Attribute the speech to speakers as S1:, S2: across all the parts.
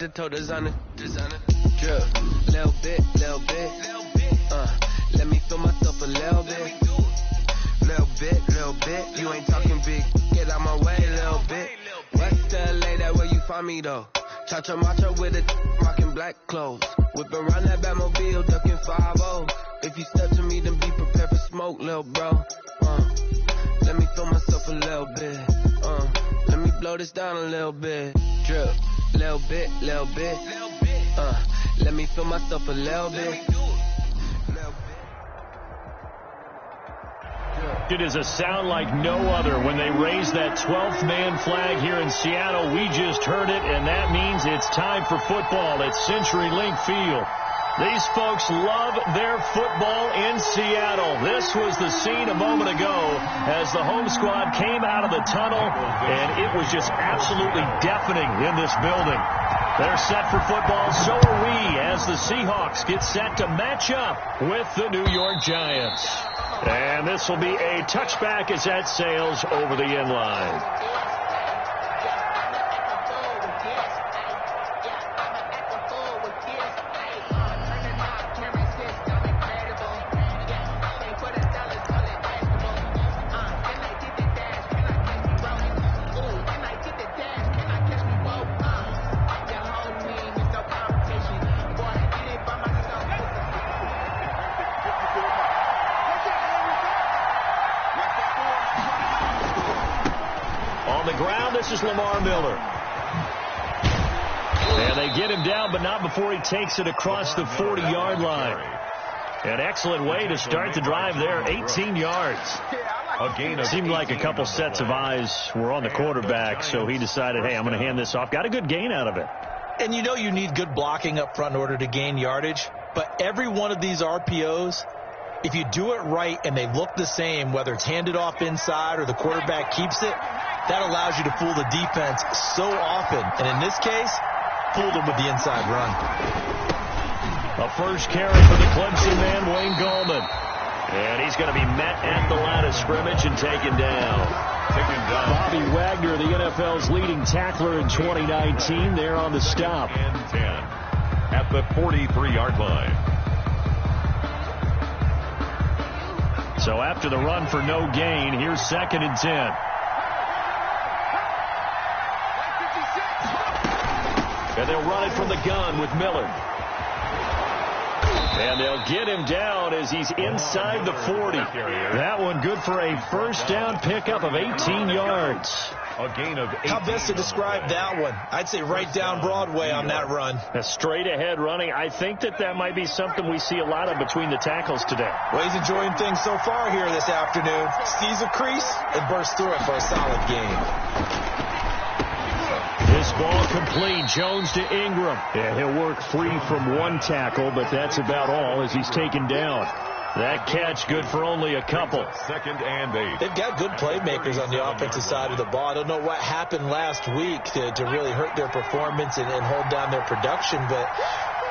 S1: the toe designer. Drip, little bit. Let me feel myself a little bit. Little bit. You ain't talking big. Get out my way, little bit. West LA, that where you find me though. Cha-cha matcha with a rockin' black clothes. Whip around that Batmobile, ducking 5-0. If you step to me, then be prepared for smoke, little bro. Let me feel myself a little bit. Let me blow this down a little bit. Drip, little bit. Let me feel myself a little bit.
S2: It is a sound like no other when they raise that 12th man flag here in Seattle. We just heard it, and that means it's time for football at CenturyLink Field. These folks love their football in Seattle. This was the scene a moment ago as the home squad came out of the tunnel, and it was just absolutely deafening in this building. They're set for football, so are we, as the Seahawks get set to match up with the New York Giants. And this will be a touchback as that sails over the end line. This is Lamar Miller. And they get him down, but not before he takes it across the 40-yard line. An excellent way to start the drive there, 18 yards. It seemed like a couple sets of eyes were on the quarterback, so he decided, hey, I'm going to hand this off. Got a good gain out of it.
S3: And you know you need good blocking up front in order to gain yardage, but every one of these RPOs, if you do it right and they look the same, whether it's handed off inside or the quarterback keeps it, that allows you to fool the defense so often. And in this case, fooled them with the inside run.
S2: A first carry for the Clemson man, Wayne Gallman. And he's going to be met at the line of scrimmage and taken down. Bobby Wagner, the NFL's leading tackler in 2019, there on the stop.
S4: And 10 at the 43-yard line.
S2: So after the run for no gain, here's 2nd and 10. And they'll run it from the gun with Miller. And they'll get him down as he's inside the 40. That one good for a first down pickup of 18 yards.
S4: A gain of 18.
S3: How best to describe that one? I'd say right down Broadway on that run.
S2: A straight ahead running. I think that might be something we see a lot of between the tackles today.
S3: Well, he's enjoying things so far here this afternoon. Sees a crease and bursts through it for a solid gain.
S2: This ball complete. Jones to Ingram. Yeah, he'll work free from one tackle, but that's about all as he's taken down. That catch good for only a couple.
S4: 2nd and 8.
S3: They've got good playmakers on the offensive side of the ball. I don't know what happened last week to really hurt their performance and hold down their production, but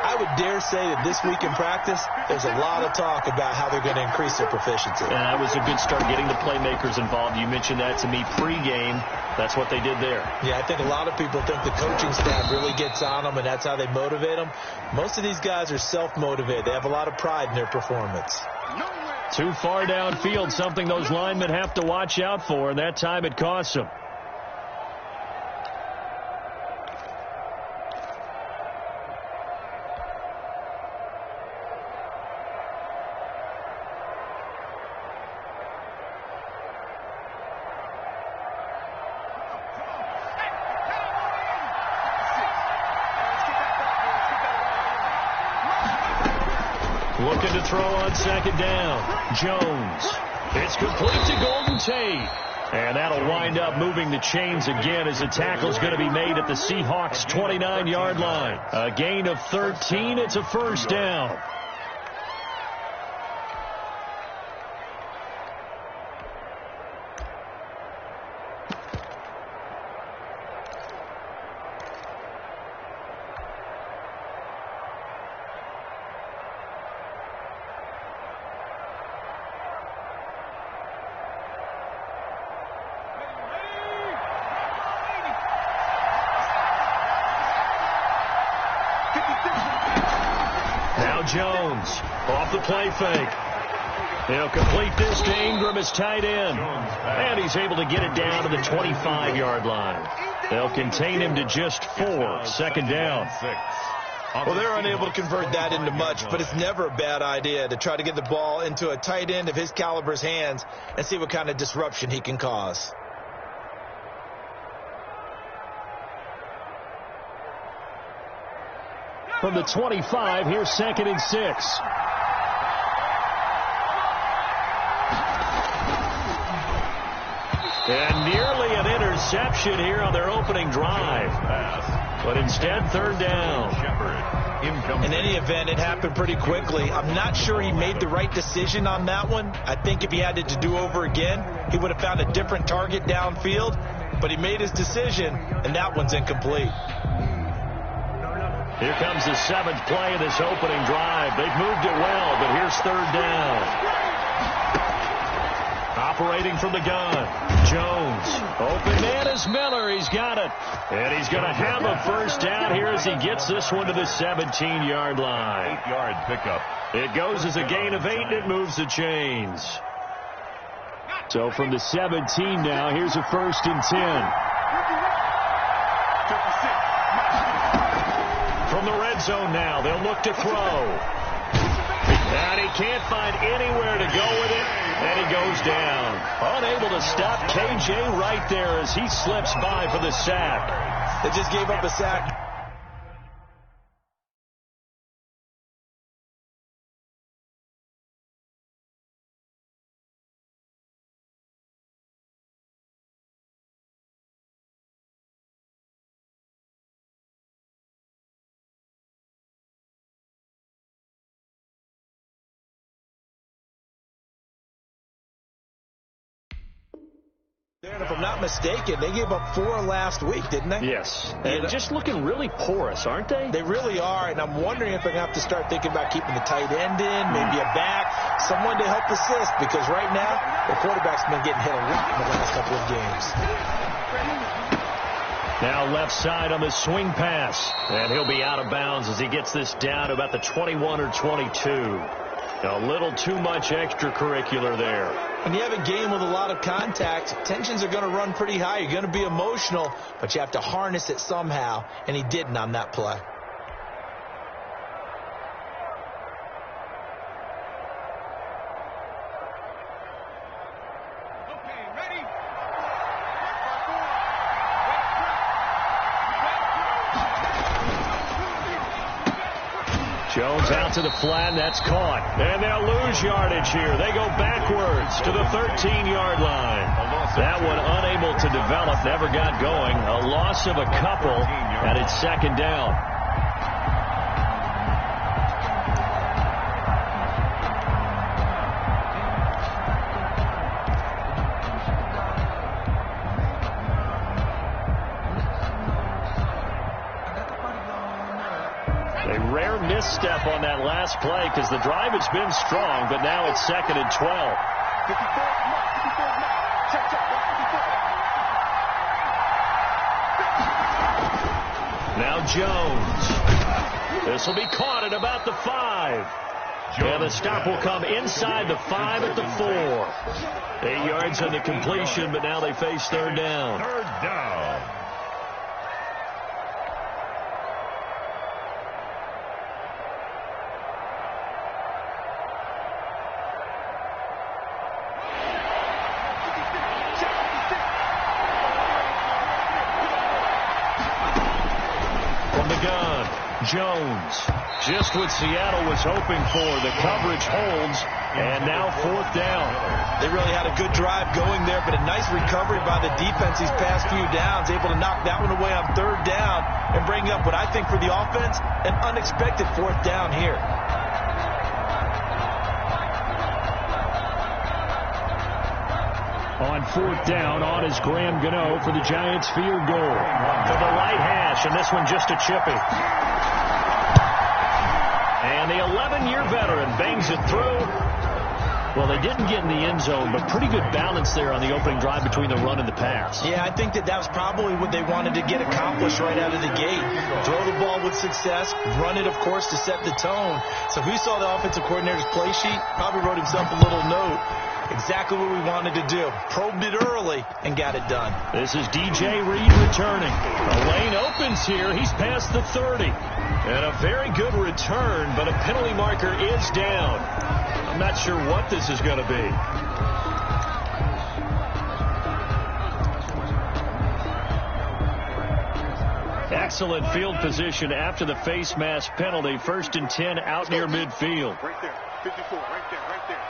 S3: I would dare say that this week in practice, there's a lot of talk about how they're going to increase their proficiency.
S2: And that was a good start getting the playmakers involved. You mentioned that to me pregame. That's what they did there.
S3: Yeah, I think a lot of people think the coaching staff really gets on them, and that's how they motivate them. Most of these guys are self-motivated. They have a lot of pride in their performance.
S2: Too far downfield, something those linemen have to watch out for, and that time it costs them. Looking to throw on 2nd down. Jones. It's complete to Golden Tate. And that'll wind up moving the chains again as the tackle's going to be made at the Seahawks' 29-yard line. A gain of 13. It's a first down. Now Jones off the play fake. He'll complete this to Ingram as tight end. And he's able to get it down to the 25-yard line. They'll contain him to just 4. Second down.
S3: Well, they're unable to convert that into much, but it's never a bad idea to try to get the ball into a tight end of his caliber's hands and see what kind of disruption he can cause.
S2: From the 25, here's 2nd and 6. And nearly an interception here on their opening drive. But instead, 3rd down.
S3: In any event, it happened pretty quickly. I'm not sure he made the right decision on that one. I think if he had it to do over again, he would have found a different target downfield. But he made his decision, and that one's incomplete.
S2: Here comes the 7th play of this opening drive. They've moved it well, but here's 3rd down. Operating from the gun, Jones. Open man is Miller. He's got it. And he's going to have a first down here as he gets this one to the 17-yard line.
S4: 8-yard pickup.
S2: It goes as a gain of 8, and it moves the chains. So from the 17 now, here's a 1st and 10. From the red zone now, they'll look to throw. And he can't find anywhere to go with it, and he goes down. Unable to stop KJ right there as he slips by for the sack.
S3: They just gave up a sack. If I'm not mistaken, they gave up 4 last week, didn't they?
S2: Yes. And just looking really porous, aren't they?
S3: They really are, and I'm wondering if they're going to have to start thinking about keeping the tight end in, maybe a back, someone to help assist, because right now, the quarterback's been getting hit a lot in the last couple of games.
S2: Now left side on the swing pass, and he'll be out of bounds as he gets this down to about the 21 or 22. A little too much extracurricular there.
S3: When you have a game with a lot of contact, tensions are going to run pretty high. You're going to be emotional, but you have to harness it somehow, and he didn't on that play.
S2: Jones out to the flat, and that's caught. And they'll lose yardage here. They go backwards to the 13-yard line. That one unable to develop, never got going. A loss of a couple, and it's 2nd down. Rare misstep on that last play because the drive has been strong, but now it's 2nd and 12. Now Jones. This will be caught at about the 5. And the stop will come inside the 5 at the 4. 8 yards on the completion, but now they face 3rd down.
S4: 3rd down.
S2: Jones, just what Seattle was hoping for. The coverage holds, and now 4th down.
S3: They really had a good drive going there, but a nice recovery by the defense these past few downs, able to knock that one away on 3rd down and bring up what I think for the offense, an unexpected 4th down here.
S2: On 4th down, on is Graham Gano for the Giants field goal. To the right hash, and this one just a chippy. And the 11-year veteran bangs it through. Well, they didn't get in the end zone, but pretty good balance there on the opening drive between the run and the pass.
S3: Yeah, I think that was probably what they wanted to get accomplished right out of the gate. Throw the ball with success, run it, of course, to set the tone. So if we saw the offensive coordinator's play sheet, probably wrote himself a little note. Exactly what we wanted to do. Probed it early and got it done.
S2: This is DJ Reed returning. The lane opens here. He's past the 30. And a very good return, but a penalty marker is down. I'm not sure what this is going to be. Excellent field position after the face mask penalty. 1st and 10 out near midfield.
S5: Right there. 54, right there.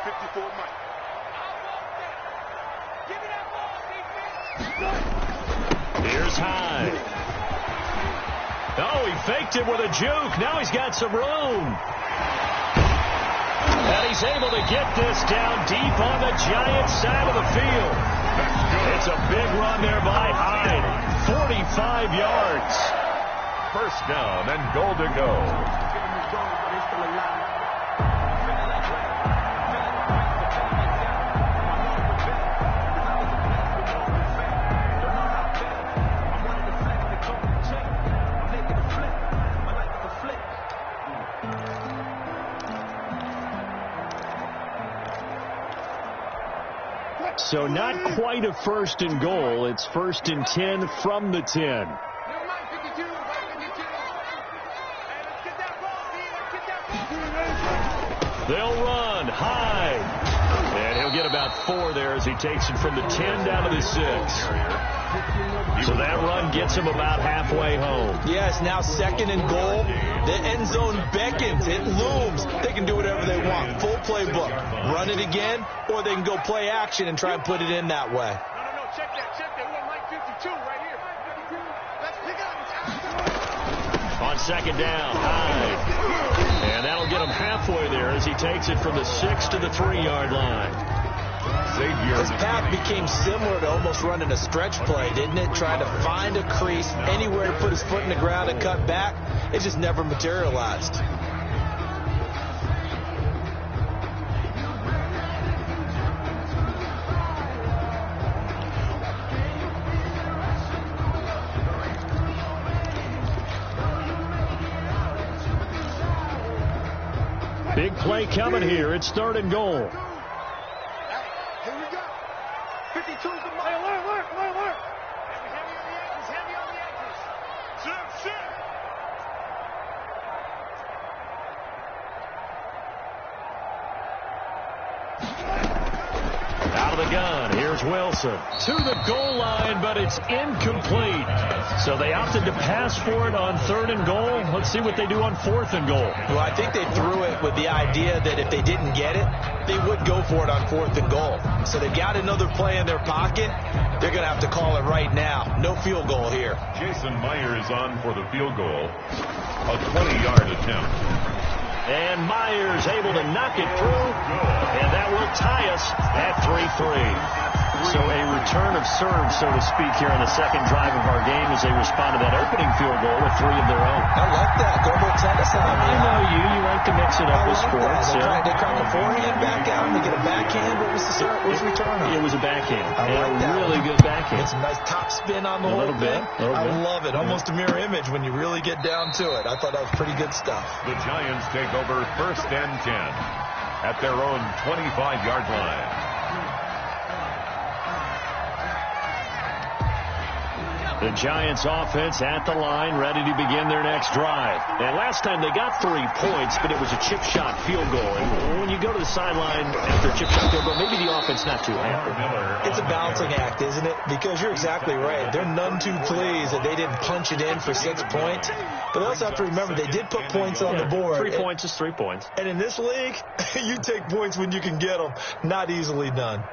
S5: 54, Mike.
S2: Here's Hyde. Oh, he faked it with a juke. Now he's got some room. And he's able to get this down deep on the Giants side of the field. It's a big run there by Hyde. 45 yards.
S4: First down and goal to go.
S2: So not quite a 1st and goal. It's 1st and 10 from the 10. They'll run Hyde. And he'll get about 4 there as he takes it from the 10 down to the 6. So that run gets him about halfway home.
S3: Yes, now 2nd and goal. The end zone beckons. It looms. They can do whatever they want. Full playbook. Run it again, or they can go play action and try and put it in that way.
S5: No, check that. We got Mike 52 right here. Let's pick it up.
S2: On 2nd down, Hyde. And that'll get him halfway there as he takes it from the 6 to the 3-yard line.
S3: His path became similar to almost running a stretch play, didn't it? Trying to find a crease, anywhere to put his foot in the ground and cut back. It just never materialized.
S2: Big play coming here. It's 3rd and goal.
S5: Here we go. 52's the mark. Alert. Heavy on the edges. Sit.
S2: Out of the gun. Here's Wilson. To the goal line, but it's incomplete. So they opted to pass for it on 3rd and goal. Let's see what they do on 4th and goal.
S3: Well, I think they threw it with the idea that if they didn't get it, they would go for it on 4th and goal. So they've got another play in their pocket. They're going to have to call it right now. No field goal here.
S4: Jason Myers on for the field goal. A 20-yard attempt.
S2: And Myers able to knock it through. And that will tie us at 3-3. So a return of serve, so to speak, here on the 2nd drive of our game as they respond to that opening field goal with 3 of their own.
S3: I like that. Go to tennis.
S2: I know you. You like to mix it up with sports.
S3: They crack the forehand back out and they get a backhand. What was the return on?
S2: It was a backhand.
S3: I like that.
S2: Really good backhand.
S3: It's a nice top spin on the whole thing. I love it. Almost a mirror image when you really get down to it. I thought that was pretty good stuff.
S4: The Giants take over 1st and 10 at their own 25-yard line.
S2: The Giants offense at the line, ready to begin their next drive. And last time they got 3 points, but it was a chip shot field goal. And when you go to the sideline after a chip shot field goal, maybe the offense not too happy.
S3: It's a balancing act, isn't it? Because you're exactly right. They're none too pleased that they didn't punch it in for 6 points. But they also have to remember they did put points on the board.
S2: 3 points is 3 points.
S3: And in this league, you take points when you can get them. Not easily done.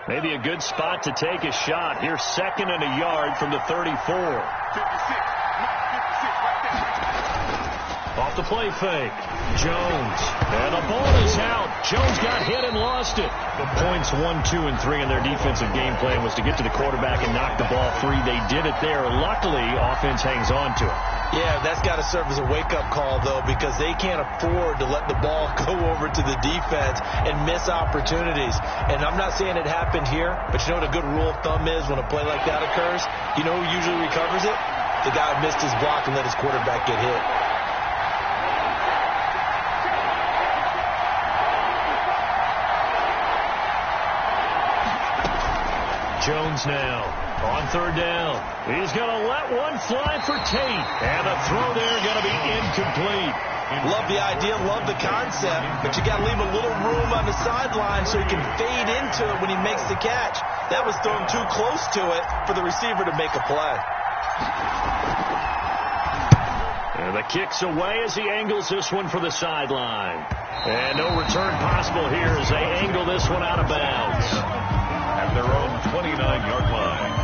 S2: Maybe a good spot to take a shot. Here's 2nd and a yard from the 34.
S5: 56.
S2: Off Off the play fake. Jones. And the ball is out. Jones got hit and lost it. The points 1, 2, and 3 in their defensive game plan was to get to the quarterback and knock the ball free. They did it there. Luckily, offense hangs on to it.
S3: Yeah, that's got to serve as a wake-up call, though, because they can't afford to let the ball go over to the defense and miss opportunities. And I'm not saying it happened here, but you know what a good rule of thumb is when a play like that occurs? You know who usually recovers it? The guy who missed his block and let his quarterback get hit.
S2: Jones now on third down. He's going to let one fly for Tate. And the throw there going to be incomplete.
S3: Love the idea, love the concept, but you got to leave a little room on the sideline so he can fade into it when he makes the catch. That was thrown too close to it for the receiver to make a play.
S2: And the kick's away as he angles this one for the sideline. And no return possible here as they angle this one out of bounds.
S4: At their own 29-yard line.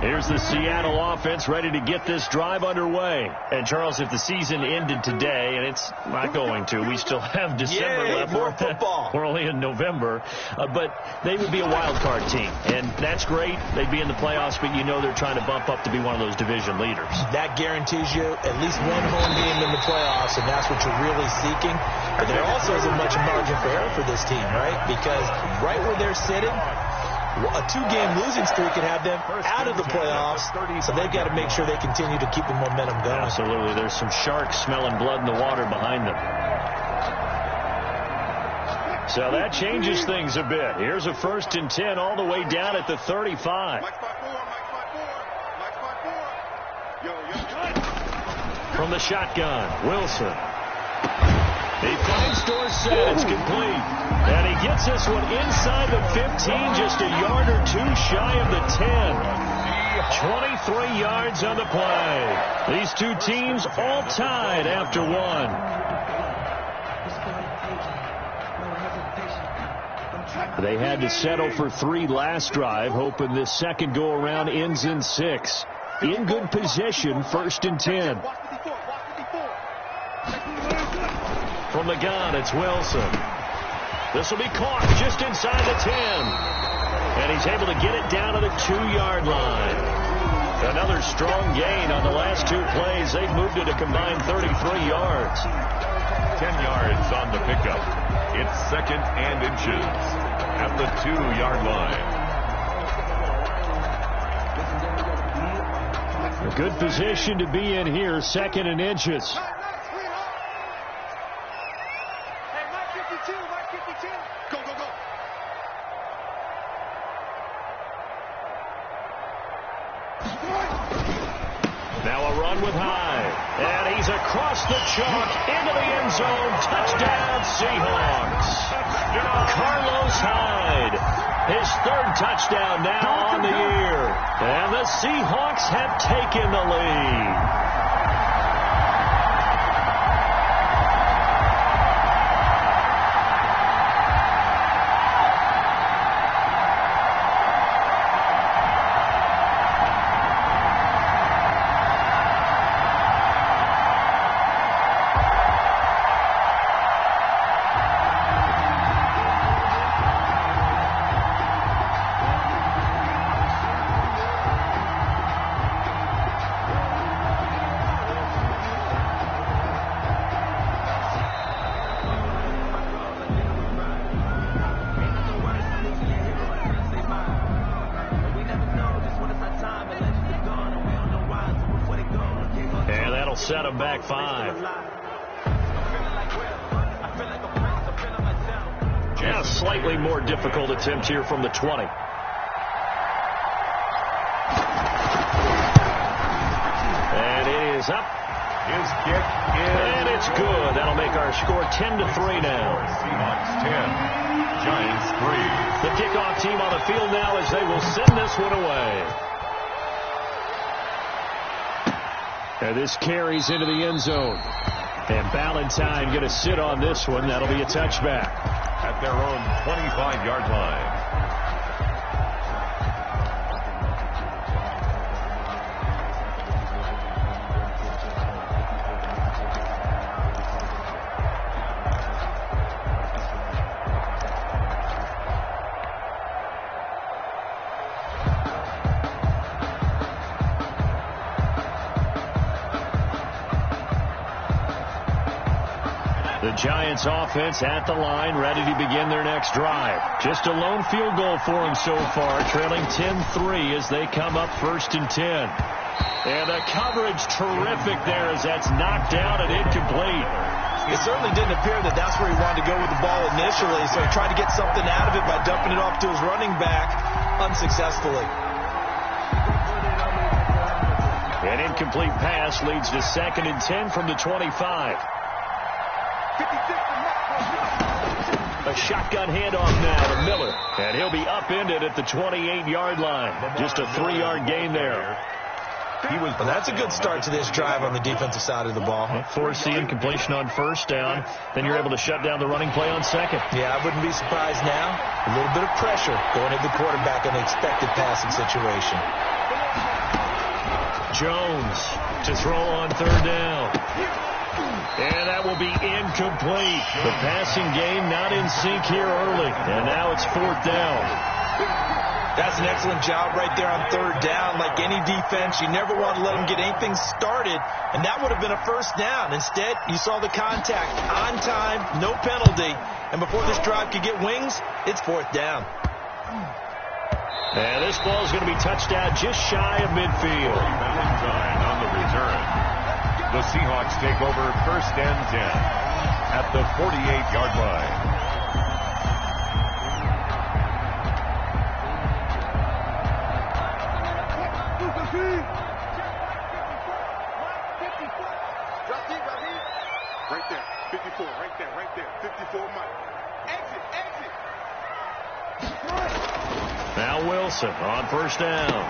S2: Here's the Seattle offense ready to get this drive underway. And, Charles, if the season ended today, and it's not going to, we still have December left.
S3: More football.
S2: We're only in November. But they would be a wild card team. And that's great. They'd be in the playoffs, but you know they're trying to bump up to be one of those division leaders.
S3: That guarantees you at least one home game in the playoffs, and that's what you're really seeking. But there also isn't much margin for error for this team, right? Because right where they're sitting, a 2-game losing streak could have them out of the playoffs, so they've got to make sure they continue to keep the momentum going.
S2: Absolutely. There's some sharks smelling blood in the water behind them. So that changes things a bit. Here's a 1st and 10 all the way down at the 35. From the shotgun, Wilson. He finds Dorsett. It's complete. And he gets this one inside the 15, just a yard or two shy of the 10. 23 yards on the play. These two teams all tied after one. They had to settle for 3 last drive, hoping this second go-around ends in 6. In good position, 1st and 10. From the gun, it's Wilson. This will be caught just inside the 10. And he's able to get it down to the 2-yard line. Another strong gain on the last 2 plays. They've moved it a combined 33 yards.
S4: 10 yards on the pickup. It's 2nd and inches at the 2-yard line.
S2: A good position to be in here, 2nd and inches. Now a run with Hyde. And he's across the chalk into the end zone. Touchdown, Seahawks. Carlos Hyde. His 3rd touchdown now on the year. And the Seahawks have taken the lead. Set him back 5. Yeah, slightly more difficult attempt here from the 20. And it is up.
S4: His kick is...
S2: And it's good. That'll make our score 10-3 now.
S4: Seahawks 10, Giants 3.
S2: The kickoff team on the field now as they will send this one away. And this carries into the end zone. And Ballantyne going to sit on this one. That'll be a touchback.
S4: At their own 25-yard line.
S2: Giants offense at the line, ready to begin their next drive. Just a lone field goal for them so far, trailing 10-3 as they come up 1st and 10. And the coverage terrific there as that's knocked down and incomplete.
S3: It certainly didn't appear that that's where he wanted to go with the ball initially, so he tried to get something out of it by dumping it off to his running back unsuccessfully.
S2: An incomplete pass leads to 2nd and 10 from the 25. A shotgun handoff now to Miller. And he'll be upended at the 28-yard line. Just a 3-yard gain there.
S3: Well, that's a good start to this drive on the defensive side of the ball.
S2: Force the incompletion on 1st down. Then you're able to shut down the running play on 2nd.
S3: Yeah, I wouldn't be surprised now. A little bit of pressure going at the quarterback in the expected passing situation.
S2: Jones to throw on 3rd down. And that will be incomplete. The passing game not in sync here early. And now it's 4th down.
S3: That's an excellent job right there on 3rd down. Like any defense, you never want to let them get anything started, and that would have been a 1st down. Instead, you saw the contact on time, no penalty, and before this drive could get wings, it's 4th down.
S2: And this ball is going to be touched down just shy of midfield.
S4: Valentine on the return. The Seahawks take over 1st and 10 at the 48-yard line.
S5: Right there, 54, right there, 54 Mike. Exit.
S2: Now Wilson on 1st down.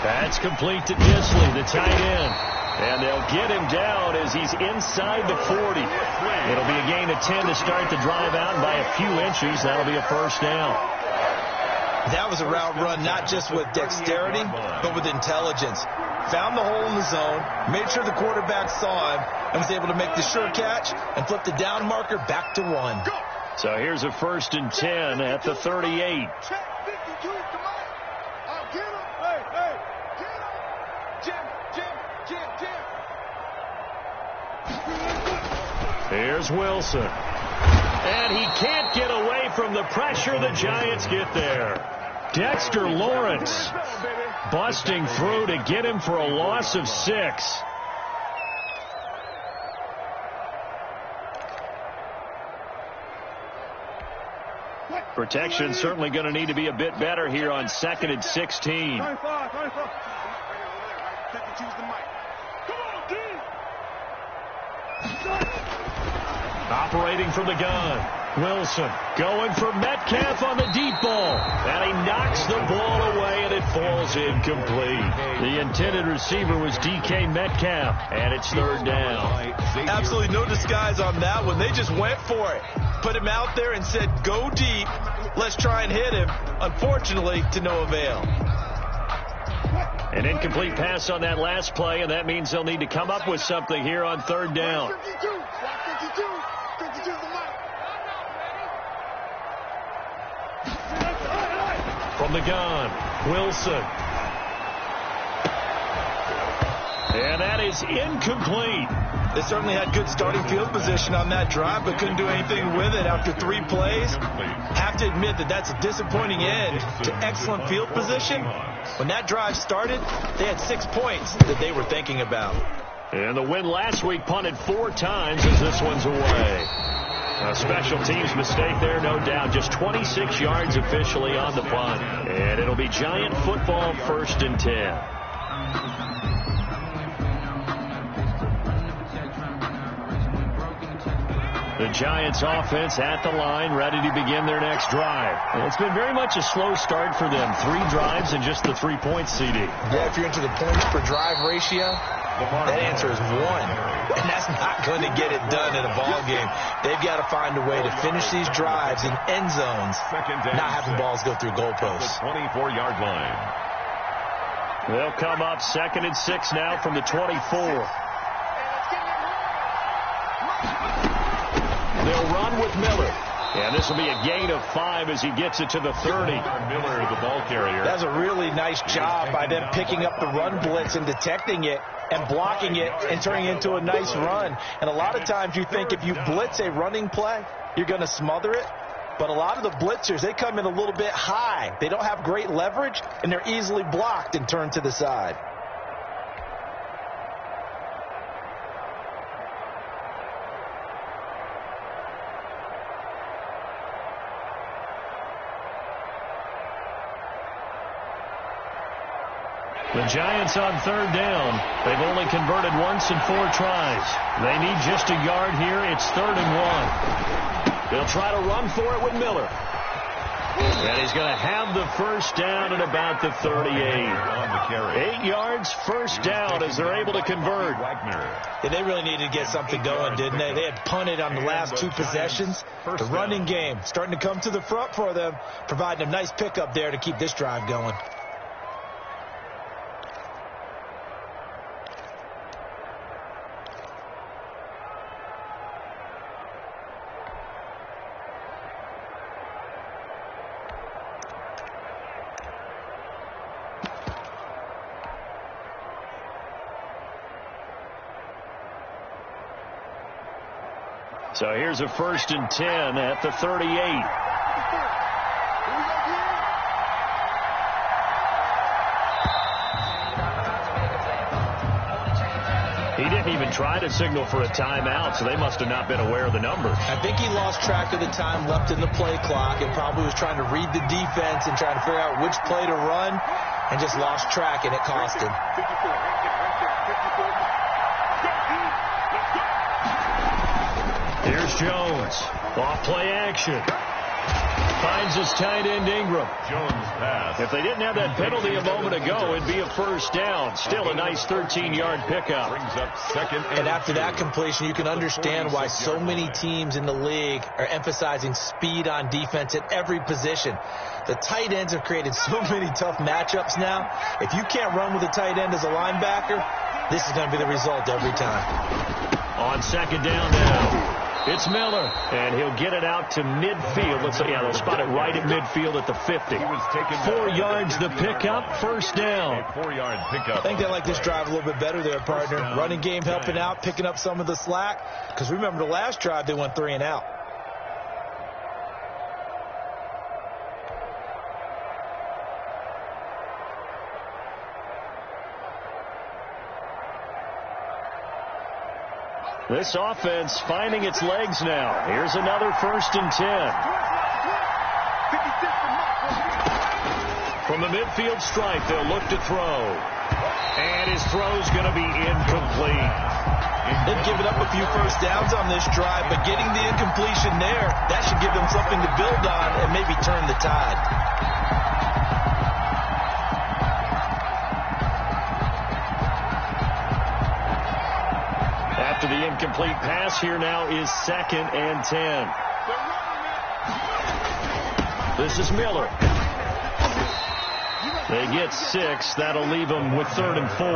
S2: That's complete to Disley, the tight end. And they'll get him down as he's inside the 40. It'll be a gain of 10 to start the drive out, and by a few inches, that'll be a 1st down.
S3: That was a route run not just with dexterity, but with intelligence. Found the hole in the zone, made sure the quarterback saw him, and was able to make the sure catch and flip the down marker back to 1.
S2: So here's a 1st and 10 at the 38.
S5: Check 52, come on. I'll get him. Hey, get him. Jim.
S2: Here's Wilson. And he can't get away from the pressure. The Giants get there. Dexter Lawrence busting through to get him for a loss of 6. Protection certainly going to need to be a bit better here on 2nd and 16. Operating from the gun. Wilson going for Metcalf on the deep ball. And he knocks the ball away, and it falls incomplete. The intended receiver was DK Metcalf, and it's 3rd down.
S3: Absolutely no disguise on that one. They just went for it. Put him out there and said, go deep. Let's try and hit him. Unfortunately, to no avail.
S2: An incomplete pass on that last play, and that means they'll need to come up with something here on 3rd down. From the gun, Wilson. And that is incomplete.
S3: They certainly had good starting field position on that drive, but couldn't do anything with it after 3 plays. Have to admit that that's a disappointing end to excellent field position. When that drive started, they had 6 points that they were thinking about.
S2: And the win last week punted 4 times as this one's away. A special teams mistake there, no doubt. Just 26 yards officially on the punt. And it'll be Giant football 1st and 10. The Giants offense at the line, ready to begin their next drive. And it's been very much a slow start for them. 3 drives and just the 3 points, CD.
S3: Yeah, if you're into the points per drive ratio, that answer is 1. And that's not going to get it done in a ball game. They've got to find a way to finish these drives in end zones, not having balls go through goalposts.
S4: 24-yard line.
S2: They'll come up 2nd and 6 now from the 24. They'll run with Miller. And this will be a gain of 5 as he gets it to the 30.
S4: Miller, the ball carrier.
S3: That's a really nice job by them picking up the run blitz and detecting it and blocking it and turning it into a nice run. And a lot of times you think if you blitz a running play, you're going to smother it. But a lot of the blitzers, they come in a little bit high. They don't have great leverage, and they're easily blocked and turned to the side.
S2: The Giants on third down. They've only converted once in 4 tries. They need just a yard here. It's 3rd and 1. They'll try to run for it with Miller. And he's going to have the first down at about the 38. 8 yards, first down as they're able to convert.
S3: Yeah, they really needed to get something going, didn't they? They had punted on the last 2 possessions. The running game starting to come to the front for them, providing a nice pickup there to keep this drive going.
S2: So here's a 1st and 10 at the 38. He didn't even try to signal for a timeout, so they must have not been aware of the numbers.
S3: I think he lost track of the time left in the play clock and probably was trying to read the defense and trying to figure out which play to run and just lost track, and it cost him.
S2: Here's Jones. Off play action. Finds his tight end Ingram.
S4: Jones pass.
S2: If they didn't have that penalty a moment ago, it'd be a first down. Still a nice 13-yard pickup.
S4: Brings up 2nd
S3: and after that completion, you can understand why so many teams in the league are emphasizing speed on defense at every position. The tight ends have created so many tough matchups now. If you can't run with a tight end as a linebacker, this is going to be the result every time.
S2: On 2nd down now. It's Miller, and he'll get it out to midfield. Let's say, yeah, they'll spot it right at midfield at the 50. 4 yards the pickup, first down.
S4: 4-yard pickup.
S3: I think they like this drive a little bit better there, partner. Running game helping out, picking up some of the slack. Because remember, the last drive, they went 3 and out.
S2: This offense finding its legs now. Here's another 1st and 10. From the midfield stripe, they'll look to throw. And his throw's going to be incomplete.
S3: They've given up a few first downs on this drive, but getting the incompletion there, that should give them something to build on and maybe turn the tide.
S2: After the incomplete pass, here now is 2nd and 10. This is Miller. They get 6. That'll leave them with 3rd and 4.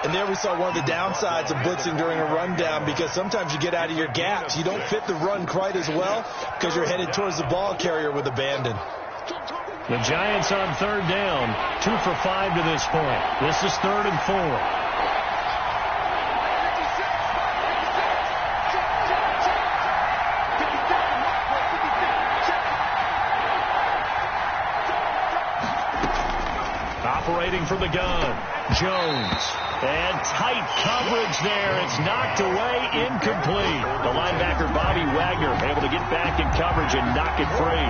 S3: And there we saw one of the downsides of blitzing during a rundown, because sometimes you get out of your gaps. You don't fit the run quite as well because you're headed towards the ball carrier with abandon.
S2: The Giants on 3rd down. 2 for 5 to this point. This is 3rd and 4. Operating from the gun, Jones. And tight coverage there. It's knocked away, incomplete. The linebacker, Bobby Wagner, able to get back in coverage and knock it free.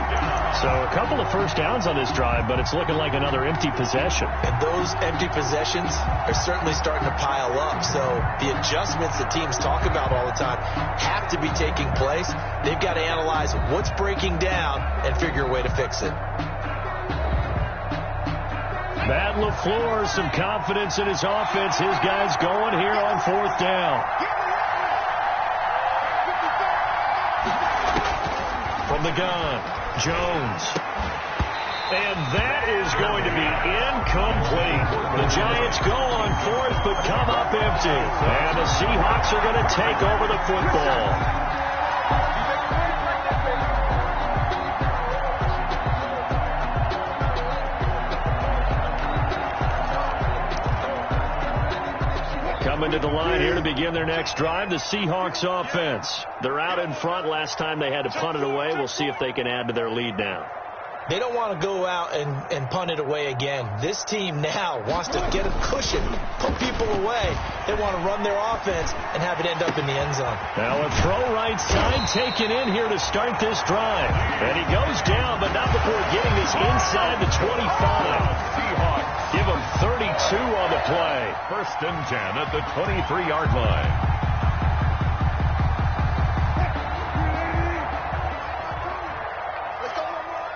S2: So a couple of first downs on this drive, but it's looking like another empty possession.
S3: And those empty possessions are certainly starting to pile up. So the adjustments that teams talk about all the time have to be taking place. They've got to analyze what's breaking down and figure a way to fix it.
S2: Matt LaFleur, some confidence in his offense. His guys going here on 4th down. From the gun, Jones. And that is going to be incomplete. The Giants go on 4th, but come up empty. And the Seahawks are going to take over the football. Coming to the line here to begin their next drive, the Seahawks offense. They're out in front. Last time they had to punt it away. We'll see if they can add to their lead now.
S3: They don't want to go out and punt it away again. This team now wants to get a cushion, put people away. They want to run their offense and have it end up in the end zone.
S2: Now a throw right side taken in here to start this drive. And he goes down, but not before getting this inside the 25.
S4: Seahawks
S2: Give him 32 on the play.
S4: 1st and 10 at the 23-yard line.
S5: Let's go one more.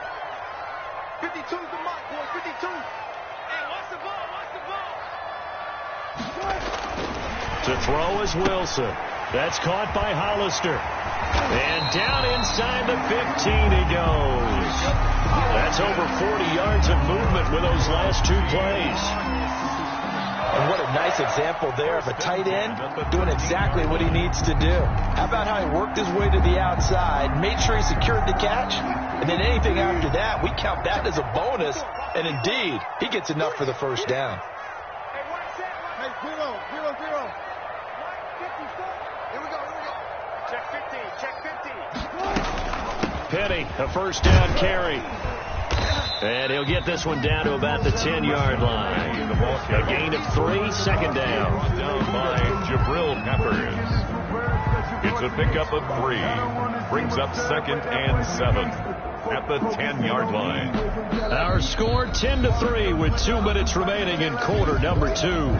S5: 52's the mark, boys. 52. Hey, watch the ball. Watch the ball.
S2: To throw is Wilson. That's caught by Hollister. And down inside the 15 he goes. That's over 40 yards of movement with those last 2 plays.
S3: And what a nice example there of a tight end doing exactly what he needs to do. How about how he worked his way to the outside, made sure he secured the catch, and then anything after that, we count that as a bonus. And indeed, he gets enough for the first down.
S5: Hey, 0, 0, 0. Here we go. Check 15. Check 15.
S2: Penny, a first down carry. And he'll get this one down to about the 10-yard line. A gain of 3, second down.
S4: Down by Jabril Peppers. It's a pickup of 3. Brings up 2nd and 7 at the 10-yard line.
S2: Our score 10-3 with 2 minutes remaining in quarter number 2.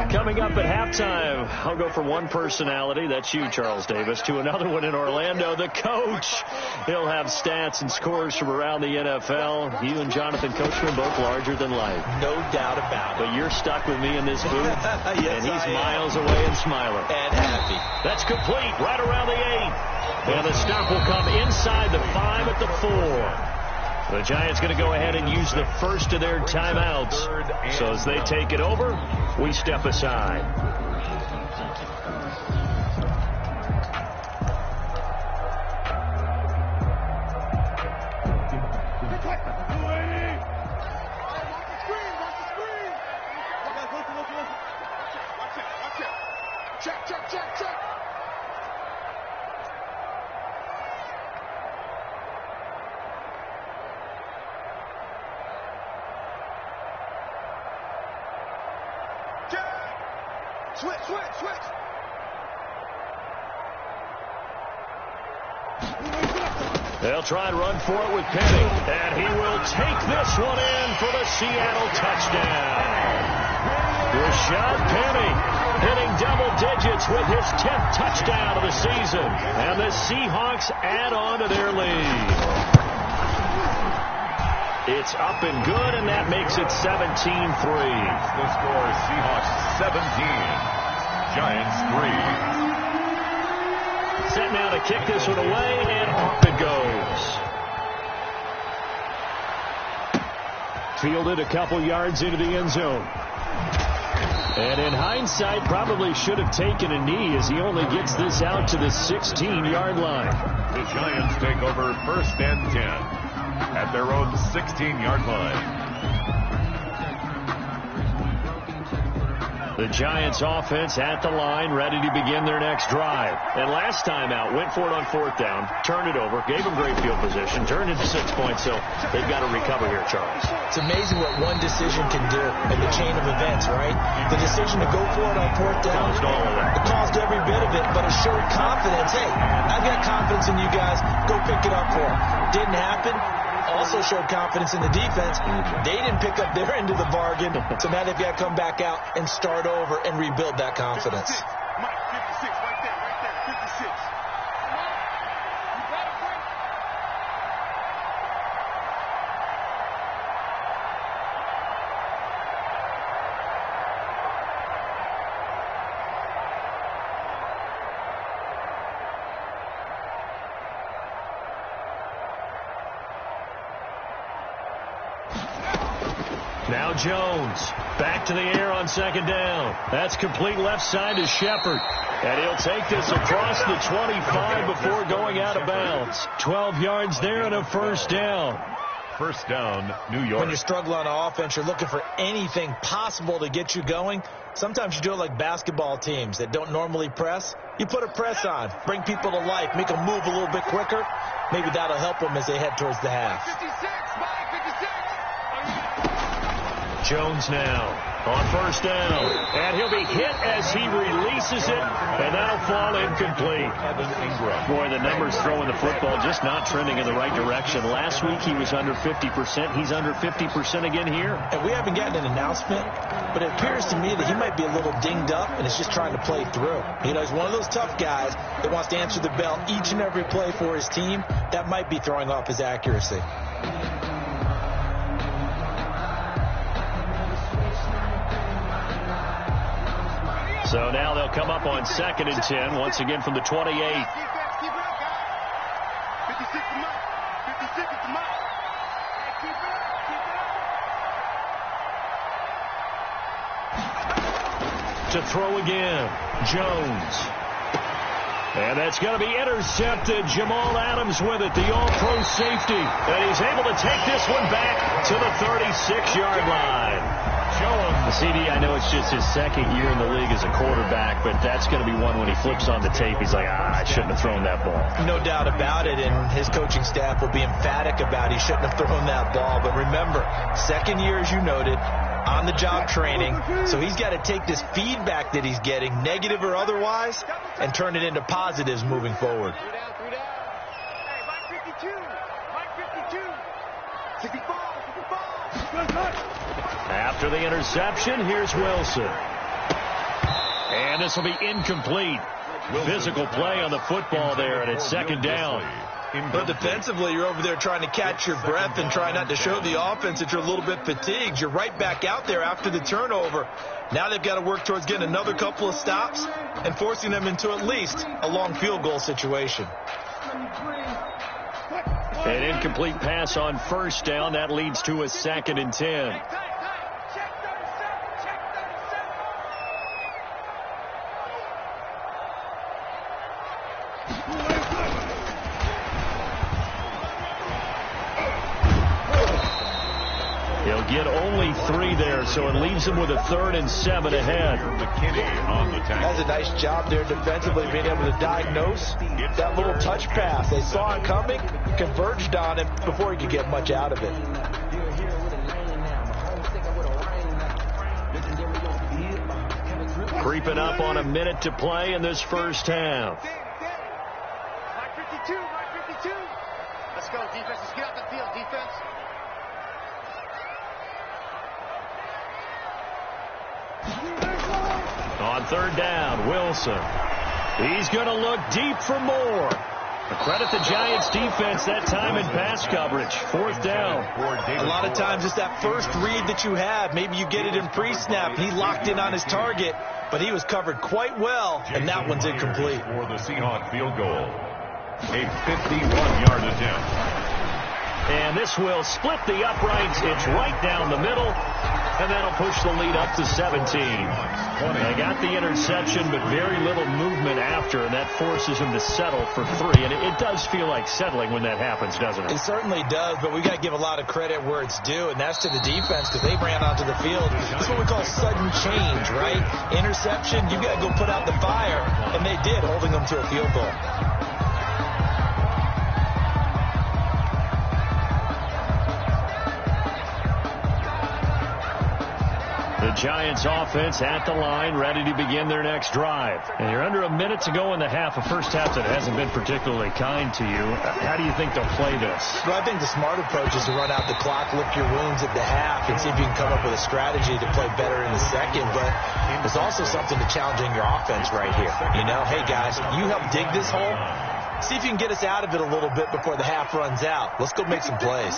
S2: Coming up at halftime, I'll go from one personality, that's you, Charles Davis, to another one in Orlando, the coach. He'll have stats and scores from around the NFL. You and Jonathan Coachman both larger than life.
S3: No doubt about it.
S2: But you're stuck with me in this booth,
S3: Yes,
S2: and he's
S3: I am.
S2: miles away and smiling.
S3: And happy.
S2: That's complete, right around the 8. And the stop will come inside the 5 at the 4. The Giants going to go ahead and use the first of their timeouts. So as they take it over, we step aside.
S5: Check. Switch.
S2: They'll try and run for it with Penny. And he will take this one in for the Seattle touchdown. Rashad Penny hitting double digits with his 10th touchdown of the season. And the Seahawks add on to their lead. It's up and good, and that makes it 17-3.
S4: The score, Seahawks 17. Giants 3.
S2: Set now to kick this one away, and off it goes. Fielded a couple yards into the end zone. And in hindsight, probably should have taken a knee as he only gets this out to the 16-yard line.
S4: The Giants take over 1st and 10 at their own 16-yard line.
S2: The Giants offense at the line, ready to begin their next drive. And last time out, went for it on 4th down, turned it over, gave them great field position, turned into 6 points, so they've got to recover here, Charles.
S3: It's amazing what one decision can do in the chain of events, right? The decision to go for it on 4th down.
S2: Caused all of that.
S3: It caused every bit of it, but assured confidence. Hey, I've got confidence in you guys. Go pick it up for them. Didn't happen. Also showed confidence in the defense. They didn't pick up their end of the bargain, so now they've got to come back out and start over and rebuild that confidence.
S5: 56. Mike, 56, right there, 56.
S2: Now Jones, back to the air on 2nd down. That's complete left side to Shepard. And he'll take this across the 25 before going out of bounds. 12 yards there and a first down.
S4: First down, New York.
S3: When you're struggling on offense, you're looking for anything possible to get you going. Sometimes you do it like basketball teams that don't normally press. You put a press on, bring people to life, make them move a little bit quicker. Maybe that'll help them as they head towards the half.
S5: 56.
S2: Jones now on first down, and he'll be hit as he releases it, and that'll fall incomplete. Boy, the numbers throwing the football just not trending in the right direction. Last week he was under 50%. He's under 50% again here.
S3: And we haven't gotten an announcement, but it appears to me that he might be a little dinged up and is just trying to play through. You know, he's one of those tough guys that wants to answer the bell each and every play for his team. That might be throwing off his accuracy.
S2: So now they'll come up on 2nd and 10, once again from the 28.
S5: 56 is mine. 56 is mine. Keep it up.
S2: To throw again, Jones. And that's going to be intercepted. Jamal Adams with it, the all-pro safety. And he's able to take this one back to the 36-yard line. CD, I know it's just his second year in the league as a quarterback, but that's going to be one when he flips on the tape. He's like, I shouldn't have thrown that ball.
S3: No doubt about it, and his coaching staff will be emphatic about he shouldn't have thrown that ball. But remember, second year, as you noted, on-the-job training, so he's got to take this feedback that he's getting, negative or otherwise, and turn it into positives moving forward.
S5: 3 down. Hey, Mike 52. Mike 52. 64.
S2: After the interception, here's Wilson. And this will be incomplete. Physical play on the football there, and it's 2nd down.
S3: But defensively, you're over there trying to catch your breath and try not to show the offense that you're a little bit fatigued. You're right back out there after the turnover. Now they've got to work towards getting another couple of stops and forcing them into at least a long field goal situation.
S2: An incomplete pass on first down. That leads to a 2nd and 10. He'll get only 3 there, so it leaves him with a 3rd and 7 ahead.
S4: McKinney on the tackle.
S3: That's a nice job there defensively, being able to diagnose that little touch pass. They saw it coming, converged on him before he could get much out of it.
S2: Creeping up on a minute to play in this first half.
S5: Mike 52. Mike 52. Let's go, defense. Let's get out the field, defense.
S2: On 3rd down, Wilson. He's going to look deep for more. Credit the Giants defense that time in pass coverage. 4th down.
S3: A lot of times it's that first read that you have. Maybe you get it in pre-snap, and he locked in on his target, but he was covered quite well, and that one's incomplete.
S4: For the Seahawks field goal. A 51-yard attempt.
S2: And this will split the uprights. It's right down the middle, and that'll push the lead up to 17. They got the interception, but very little movement after, and that forces him to settle for 3. And it does feel like settling when that happens, doesn't it?
S3: It certainly does, but we got to give a lot of credit where it's due, and that's to the defense because they ran onto the field. That's what we call sudden change, right? Interception, you got to go put out the fire, and they did, holding them to a field goal.
S2: The Giants offense at the line, ready to begin their next drive. And you're under a minute to go in the half, a first half that hasn't been particularly kind to you. How do you think they'll play this?
S3: Well, I think the smart approach is to run out the clock, lick your wounds at the half, and see if you can come up with a strategy to play better in the second. But there's also something to challenging your offense right here. You know, hey, guys, you help dig this hole. See if you can get us out of it a little bit before the half runs out. Let's go make some plays.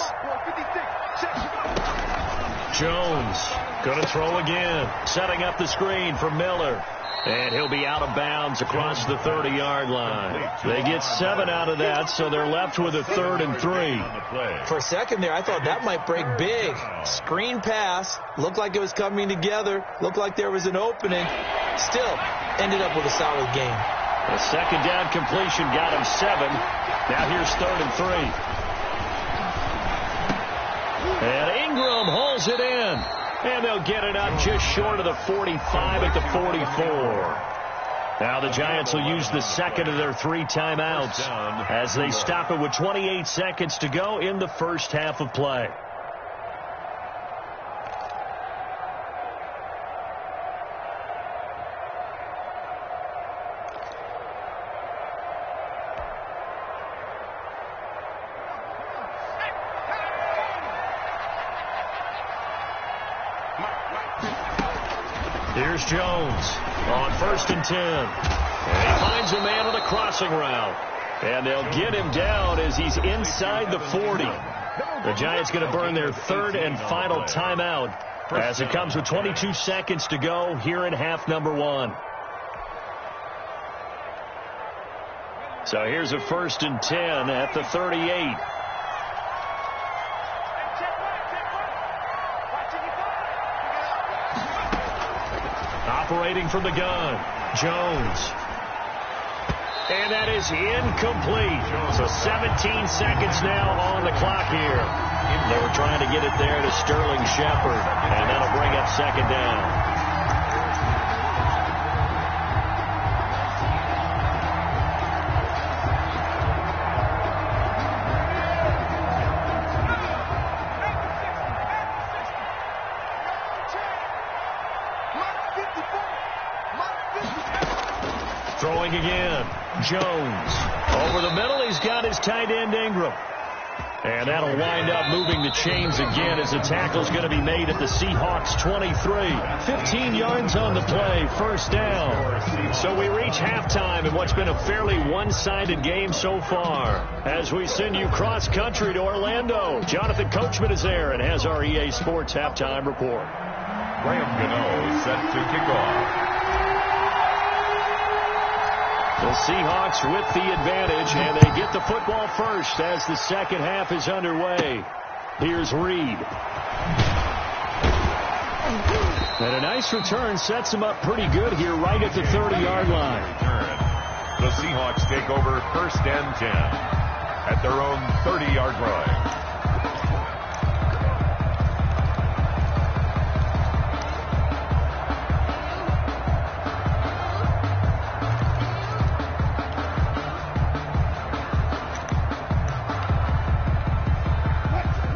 S2: Jones going to throw again, setting up the screen for Miller. And he'll be out of bounds across the 30-yard line. They get 7 out of that, so they're left with a 3rd and 3.
S3: For a second there, I thought that might break big. Screen pass, looked like it was coming together, looked like there was an opening. Still, ended up with a solid game.
S2: A 2nd down completion got him 7. Now here's 3rd and 3. And Ingram hauls it in. And they'll get it up just short of the 45 at the 44. Now the Giants will use the second of their 3 timeouts as they stop it with 28 seconds to go in the first half of play. Here's Jones on 1st and 10. And he finds a man on a crossing route. And they'll get him down as he's inside the 40. The Giants going to burn their 3rd and final timeout as it comes with 22 seconds to go here in half number 1. So here's a 1st and 10 at the 38. Operating from the gun, Jones. And that is incomplete. So 17 seconds now on the clock here. They were trying to get it there to Sterling Shepard, and that'll bring up 2nd down. Throwing again, Jones. Over the middle, he's got his tight end, Ingram. And that'll wind up moving the chains again as the tackle's going to be made at the Seahawks 23. 15 yards on the play, 1st down. So we reach halftime in what's been a fairly one-sided game so far. As we send you cross-country to Orlando, Jonathan Coachman is there and has our EA Sports halftime report.
S4: Graham Gano set to kick off.
S2: The Seahawks with the advantage, and they get the football first as the second half is underway. Here's Reed. And a nice return sets him up pretty good here right at the 30-yard line.
S4: The Seahawks take over 1st and 10 at their own 30-yard line.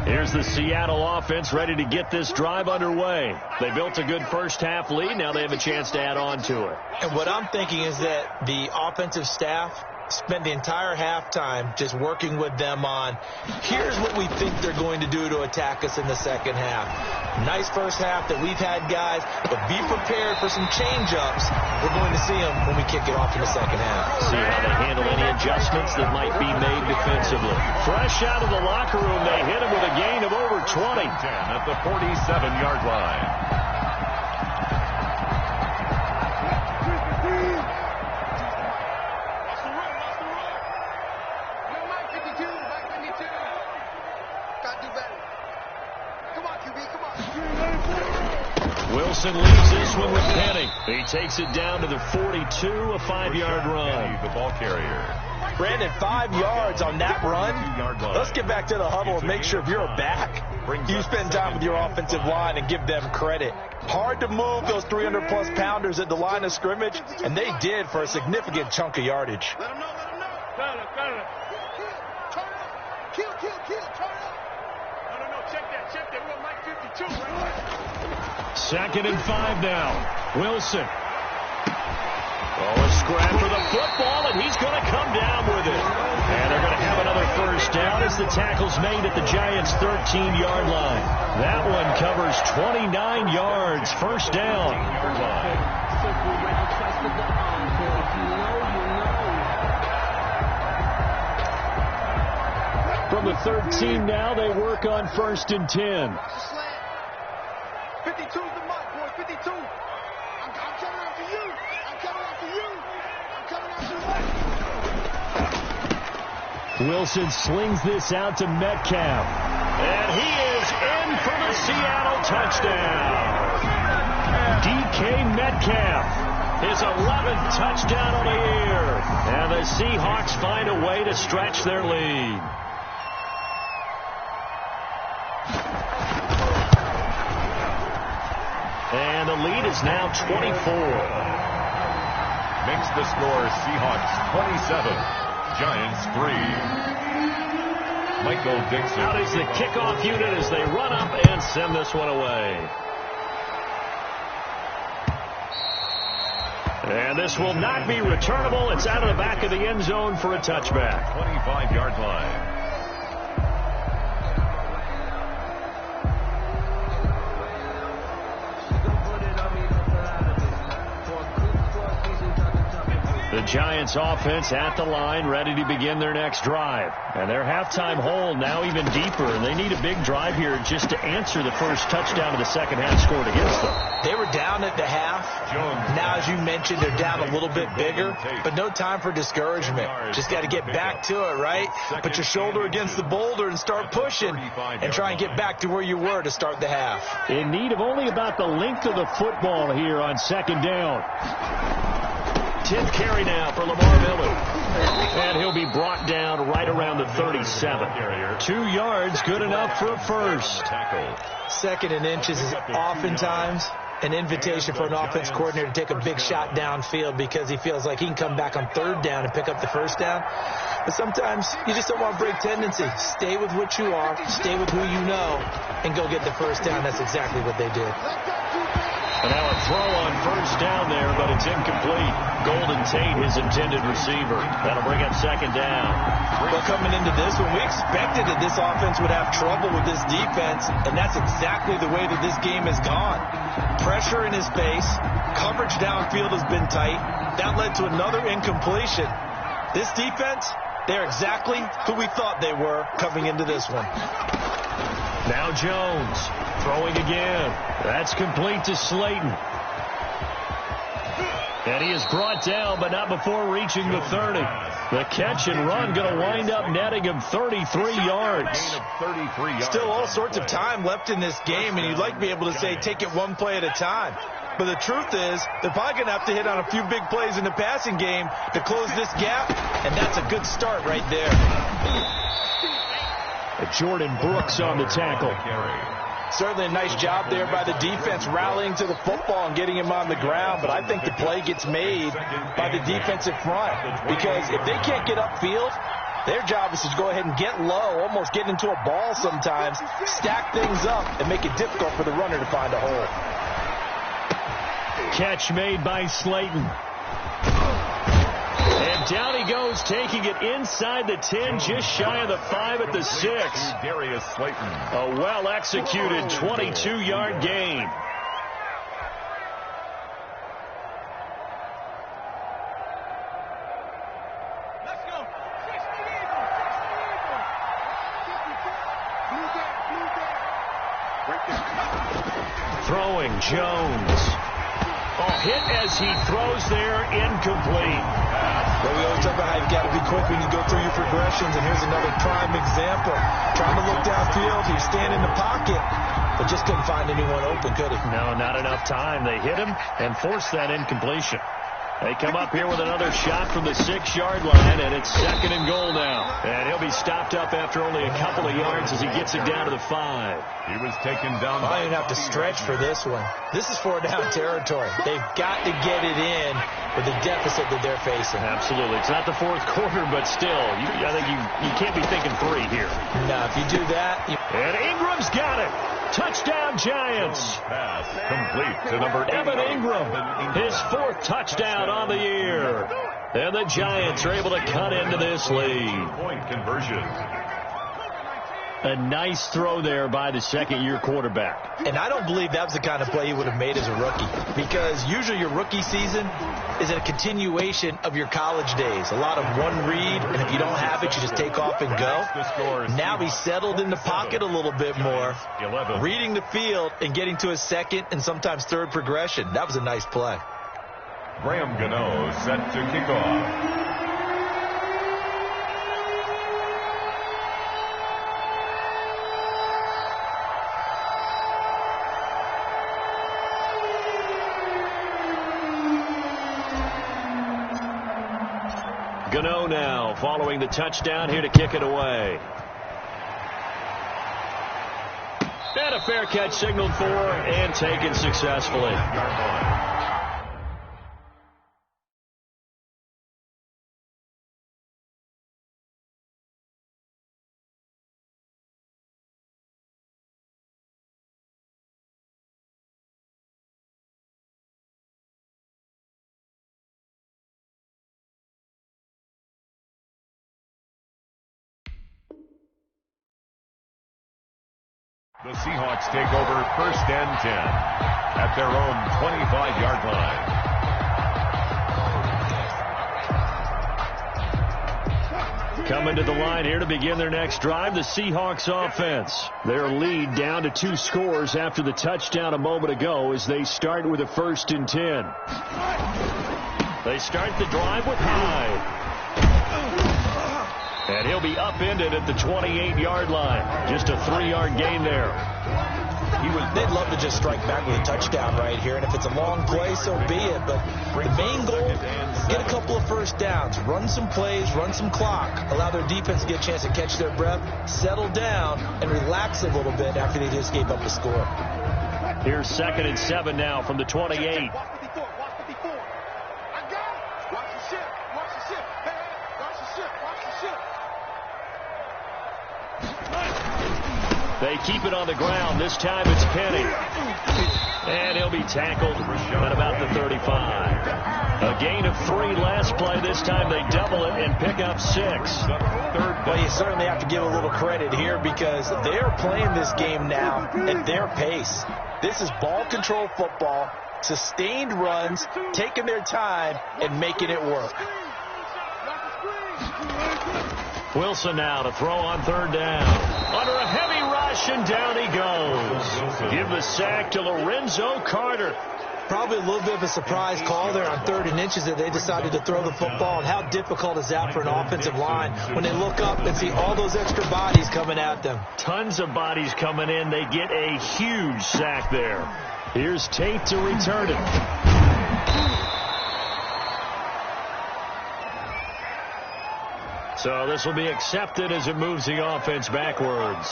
S2: Here's the Seattle offense ready to get this drive underway. They built a good first half lead. Now they have a chance to add on to it.
S3: And what I'm thinking is that the offensive staff spent the entire halftime just working with them on, here's what we think they're going to do to attack us in the second half. Nice first half that we've had, guys, but be prepared for some change-ups. We're going to see them when we kick it off in the second half.
S2: See how they handle any adjustments that might be made defensively. Fresh out of the locker room, they hit him with a gain of over 20.
S4: 10 at the 47-yard line.
S2: Wilson leaves this one with Penny. He takes it down to the 42, a 5-yard run.
S4: The ball carrier.
S3: Brandon, 5 yards on that run. Let's get back to the huddle and make sure if you're a back, you spend time with your offensive line and give them credit. Hard to move those 300-plus pounders at the line of scrimmage, and they did for a significant chunk of yardage.
S5: Let them know, let them know. Turn up. Turn up. Kill, turn up. No, check that. We're on Mike 52 right there.
S2: 2nd and 5 now. Wilson. A scrap for the football, and he's going to come down with it. And they're going to have another first down as the tackle's made at the Giants' 13-yard line. That one covers 29 yards. First down. From the 13 now, they work on 1st and 10.
S5: 52's the mark, boy. 52. I'm coming after you. I'm coming after you.
S2: Wilson slings this out to Metcalf. And he is in for the Seattle touchdown. DK Metcalf, his 11th touchdown on the year. And the Seahawks find a way to stretch their lead. the lead is now 24.
S4: Makes the score Seahawks 27, Giants 3. Michael Dixon.
S2: Out is the kickoff unit as they run up and send this one away. And this will not be returnable. It's out of the back of the end zone for a touchback.
S4: 25-yard line.
S2: The Giants offense at the line, ready to begin their next drive. And their halftime hole now even deeper, and they need a big drive here just to answer the first touchdown of the second half scored against them.
S3: They were down at the half. Now, as you mentioned, they're down a little bit bigger, but no time for discouragement. Just got to get back to it, right? Put your shoulder against the boulder and start pushing and try and get back to where you were to start the half.
S2: In need of only about the length of the football here on second down. 10th carry now for Lamar Miller. And he'll be brought down right around the 37. 2 yards, good enough for a first.
S3: Second and inches is oftentimes an invitation for an offense coordinator to take a big shot downfield because he feels like he can come back on third down and pick up the first down. But sometimes you just don't want to break tendency. Stay with what you are, stay with who you know, and go get the first down. That's exactly what they did.
S2: And now a throw on first down there, but it's incomplete. Golden Tate, his intended receiver. That'll bring up second down.
S3: Well, coming into this one, we expected that this offense would have trouble with this defense, and that's exactly the way that this game has gone. Pressure in his face. Coverage downfield has been tight. That led to another incompletion. This defense, they're exactly who we thought they were coming into this one.
S2: Now Jones throwing again. That's complete to Slayton. And he is brought down, but not before reaching the 30. The catch and run going to wind up netting him 33 yards.
S3: Still all sorts of time left in this game, and you'd like to be able to say take it one play at a time. But the truth is, they're probably going to have to hit on a few big plays in the passing game to close this gap, and that's a good start right there.
S2: Jordan Brooks on the tackle.
S3: Certainly a nice job there by the defense rallying to the football and getting him on the ground, but I think the play gets made by the defensive front because if they can't get upfield, their job is to go ahead and get low, almost get into a ball sometimes, stack things up, and make it difficult for the runner to find a hole.
S2: Catch made by Slayton. And down he goes, taking it inside the 10, just shy of the 5 at the 6.
S4: Darius Slayton.
S2: A well-executed 22-yard gain.
S5: Let's go.
S2: Throwing Jones. Hit as he throws there, incomplete.
S3: Well, we always talk about how you've got to be quick when you go through your progressions, and here's another prime example. Trying to look downfield, he's standing in the pocket, but just couldn't find anyone open, could he?
S2: No, not enough time. They hit him and forced that incompletion. They come up here with another shot from the 6-yard line, and it's second and goal now. And he'll be stopped up after only a couple of yards as he gets it down to the 5.
S4: He was taken down.
S3: I don't even have to stretch for this one. This is 4-down territory. They've got to get it in with the deficit that they're facing.
S2: Absolutely. It's not the fourth quarter, but still, I think you can't be thinking 3 here.
S3: No, if you do that...
S2: And Ingram's got it. Touchdown, Giants.
S4: Pass complete to number 8.
S2: Evan Ingram, his 4th touchdown on the year. And the Giants are able to cut into this lead.
S4: Point conversion.
S2: A nice throw there by the second-year quarterback.
S3: And I don't believe that was the kind of play he would have made as a rookie, because usually your rookie season is a continuation of your college days. A lot of one read, and if you don't have it, you just take off and go. Now he's settled in the pocket a little bit more, reading the field and getting to his second and sometimes third progression. That was a nice play.
S4: Graham Gano set to kick off.
S2: Gano now following the touchdown here to kick it away. And a fair catch signaled for and taken successfully.
S4: The Seahawks take over 1st and 10 at their own 25-yard line.
S2: Coming to the line here to begin their next drive, the Seahawks offense. Their lead down to 2 scores after the touchdown a moment ago as they start with a 1st and 10. They start the drive with Hyde. And he'll be upended at the 28-yard line. Just a 3-yard gain there.
S3: They'd love to just strike back with a touchdown right here. And if it's a long play, so be it. But the main goal, get a couple of first downs. Run some plays, run some clock. Allow their defense to get a chance to catch their breath, settle down, and relax a little bit after they just gave up a score.
S2: Here's 2nd and 7 now from the 28. They keep it on the ground. This time it's Penny. And he'll be tackled at about the 35. A gain of 3 last play. This time they double it and pick up 6.
S3: Well, you certainly have to give a little credit here because they are playing this game now at their pace. This is ball control football, sustained runs, taking their time, and making it work.
S2: Wilson now to throw on 3rd down. Under a heavy rush, and down he goes. Give the sack to Lorenzo Carter.
S3: Probably a little bit of a surprise call there on 3rd and inches that they decided to throw the football. And how difficult is that for an offensive line when they look up and see all those extra bodies coming at them?
S2: Tons of bodies coming in. They get a huge sack there. Here's Tate to return it. So this will be accepted as it moves the offense backwards.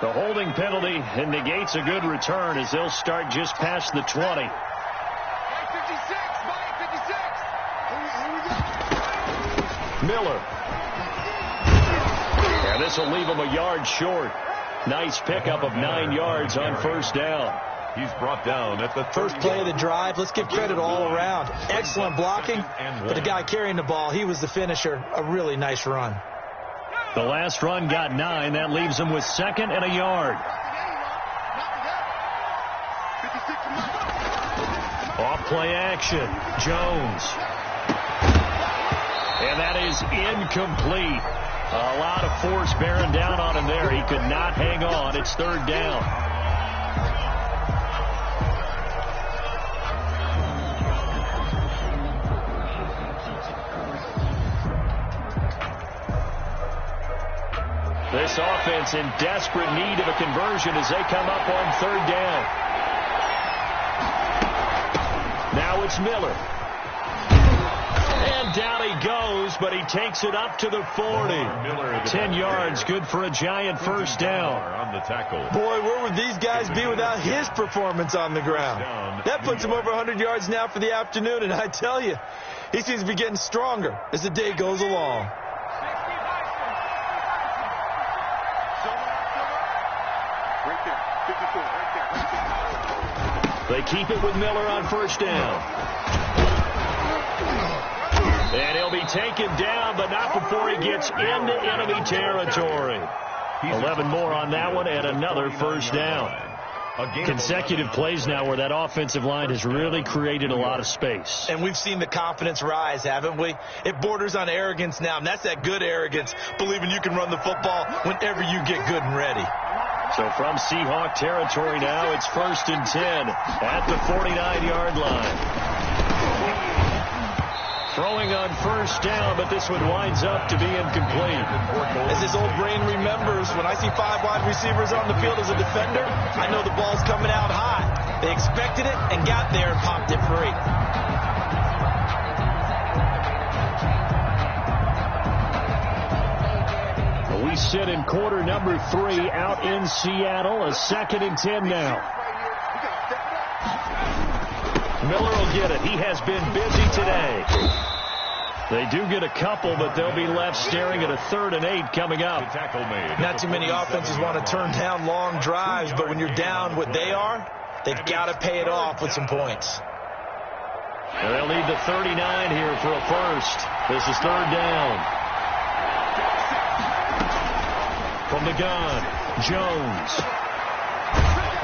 S2: The holding penalty negates a good return as they'll start just past the 20. Miller. And this will leave him a yard short. Nice pickup of 9 yards on 1st down.
S4: He's brought down at the
S3: first play of the drive. Let's give credit all around. Excellent blocking, but the guy carrying the ball, he was the finisher. A really nice run.
S2: The last run got 9. That leaves him with 2nd and a yard. Off play action. Jones. And that is incomplete. A lot of force bearing down on him there. He could not hang on. It's 3rd down. This offense in desperate need of a conversion as they come up on 3rd down. Now it's Miller. And down he goes, but he takes it up to the 40. 10 yards, good for a giant 1st down.
S4: On the tackle.
S3: Boy, where would these guys be without his performance on the ground? That puts him over 100 yards now for the afternoon, and I tell you, he seems to be getting stronger as the day goes along.
S2: They keep it with Miller on 1st down. And he'll be taken down, but not before he gets into enemy territory. 11 more on that one and another 1st down. Consecutive plays now where that offensive line has really created a lot of space.
S3: And we've seen the confidence rise, haven't we? It borders on arrogance now, and that's that good arrogance, believing you can run the football whenever you get good and ready.
S2: So from Seahawk territory now, it's 1st and 10 at the 49-yard line. Throwing on 1st down, but this one winds up to be incomplete.
S3: As his old brain remembers, when I see 5 wide receivers on the field as a defender, I know the ball's coming out high. They expected it and got there and popped it free.
S2: We sit in quarter number 3 out in Seattle. A 2nd and 10 now. Miller will get it. He has been busy today. They do get a couple, but they'll be left staring at a 3rd and 8 coming up.
S3: Not too many offenses want to turn down long drives, but when you're down what they are, they've got to pay it off with some points.
S2: And they'll need the 39 here for a first. This is 3rd down. From the gun, Jones.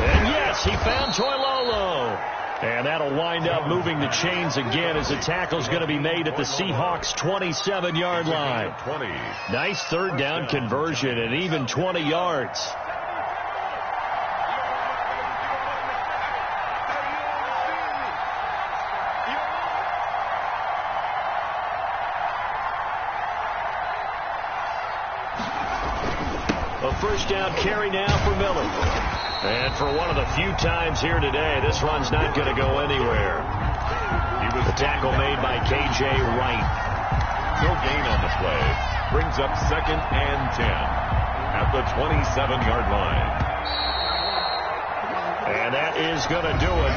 S2: And yes, he found Toilolo. And that'll wind up moving the chains again as the tackle's going to be made at the Seahawks' 27-yard line. Nice 3rd down conversion and even 20 yards. A first down carry now for Miller. And for one of the few times here today, this one's not going to go anywhere. The tackle made by K.J. Wright.
S4: No gain on the play. Brings up 2nd and 10 at the 27-yard line.
S2: And that is going to do it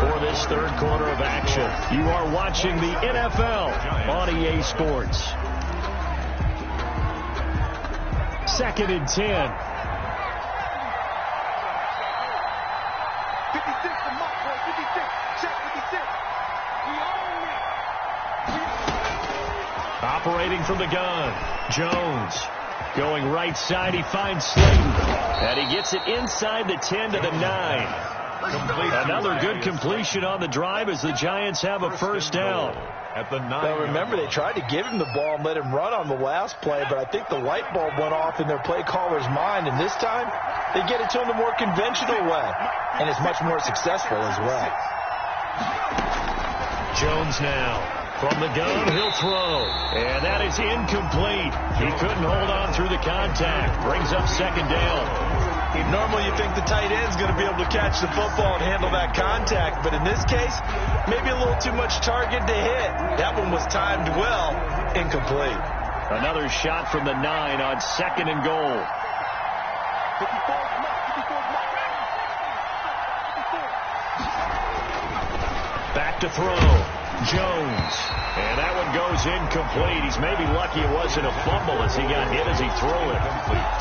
S2: for this 3rd quarter of action. You are watching the NFL on EA Sports. 2nd and 10.
S5: 56 for Mark, 56. Check 56. We own it.
S2: Operating from the gun, Jones. Going right side, he finds Slayton. And he gets it inside the 10 to the 9. Another good completion on the drive as the Giants have a first down.
S4: At the 9.
S3: Now remember, they tried to give him the ball and let him run on the last play, but I think the light bulb went off in their play caller's mind, and this time they get it to him the more conventional way, and it's much more successful as well.
S2: Jones now from the gun, he'll throw, and that is incomplete. He couldn't hold on through the contact. Brings up 2nd down.
S3: Normally you think the tight end's going to be able to catch the football and handle that contact, but in this case, maybe a little too much target to hit. That one was timed well, incomplete.
S2: Another shot from the 9 on 2nd and goal. Back to throw, Jones. And that one goes incomplete. He's maybe lucky it wasn't a fumble as he got hit as he threw it.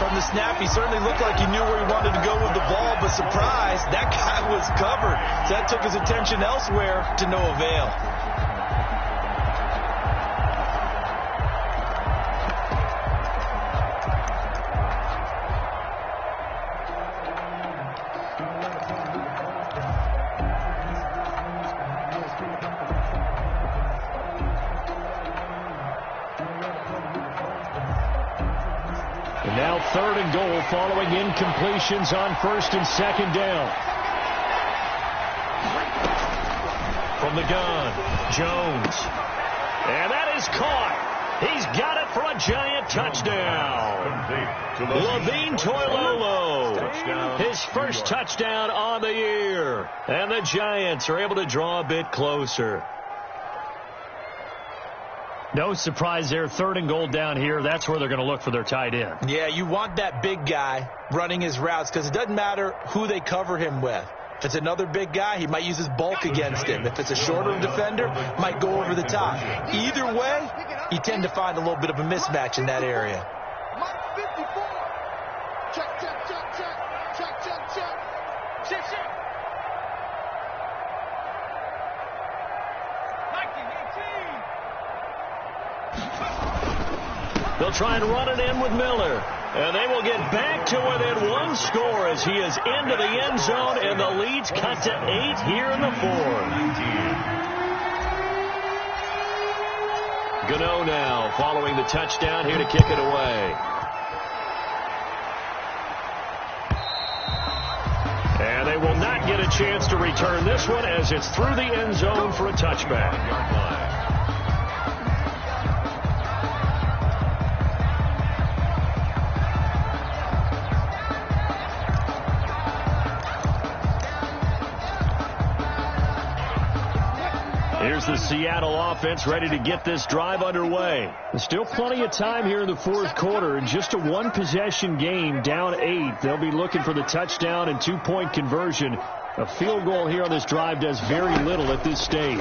S3: From the snap, he certainly looked like he knew where he wanted to go with the ball, but surprise, that guy was covered. So that took his attention elsewhere to no avail.
S2: Now 3rd and goal following incompletions on 1st and 2nd down. From the gun, Jones. And that is caught. He's got it for a Giant touchdown. Levine Toilolo. His first touchdown on the year. And the Giants are able to draw a bit closer. No surprise there. 3rd and goal down here. That's where they're going to look for their tight end.
S3: Yeah, you want that big guy running his routes because it doesn't matter who they cover him with. If it's another big guy, he might use his bulk against him. If it's a shorter defender, might go over the top. Either way, you tend to find a little bit of a mismatch in that area.
S5: Mike 54. Check, check, check, check. Check, check, check. Check, check. 1918.
S2: They'll try and run it in with Miller. And they will get back to within 1 score as he is into the end zone, and the lead's cut to 8 here in the 4th. Gano now following the touchdown here to kick it away. And they will not get a chance to return this one as it's through the end zone for a touchback. here's the Seattle offense ready to get this drive underway. There's still plenty of time here in the fourth quarter. Just a one-possession game, down 8. They'll be looking for the touchdown and two-point conversion. A field goal here on this drive does very little at this stage.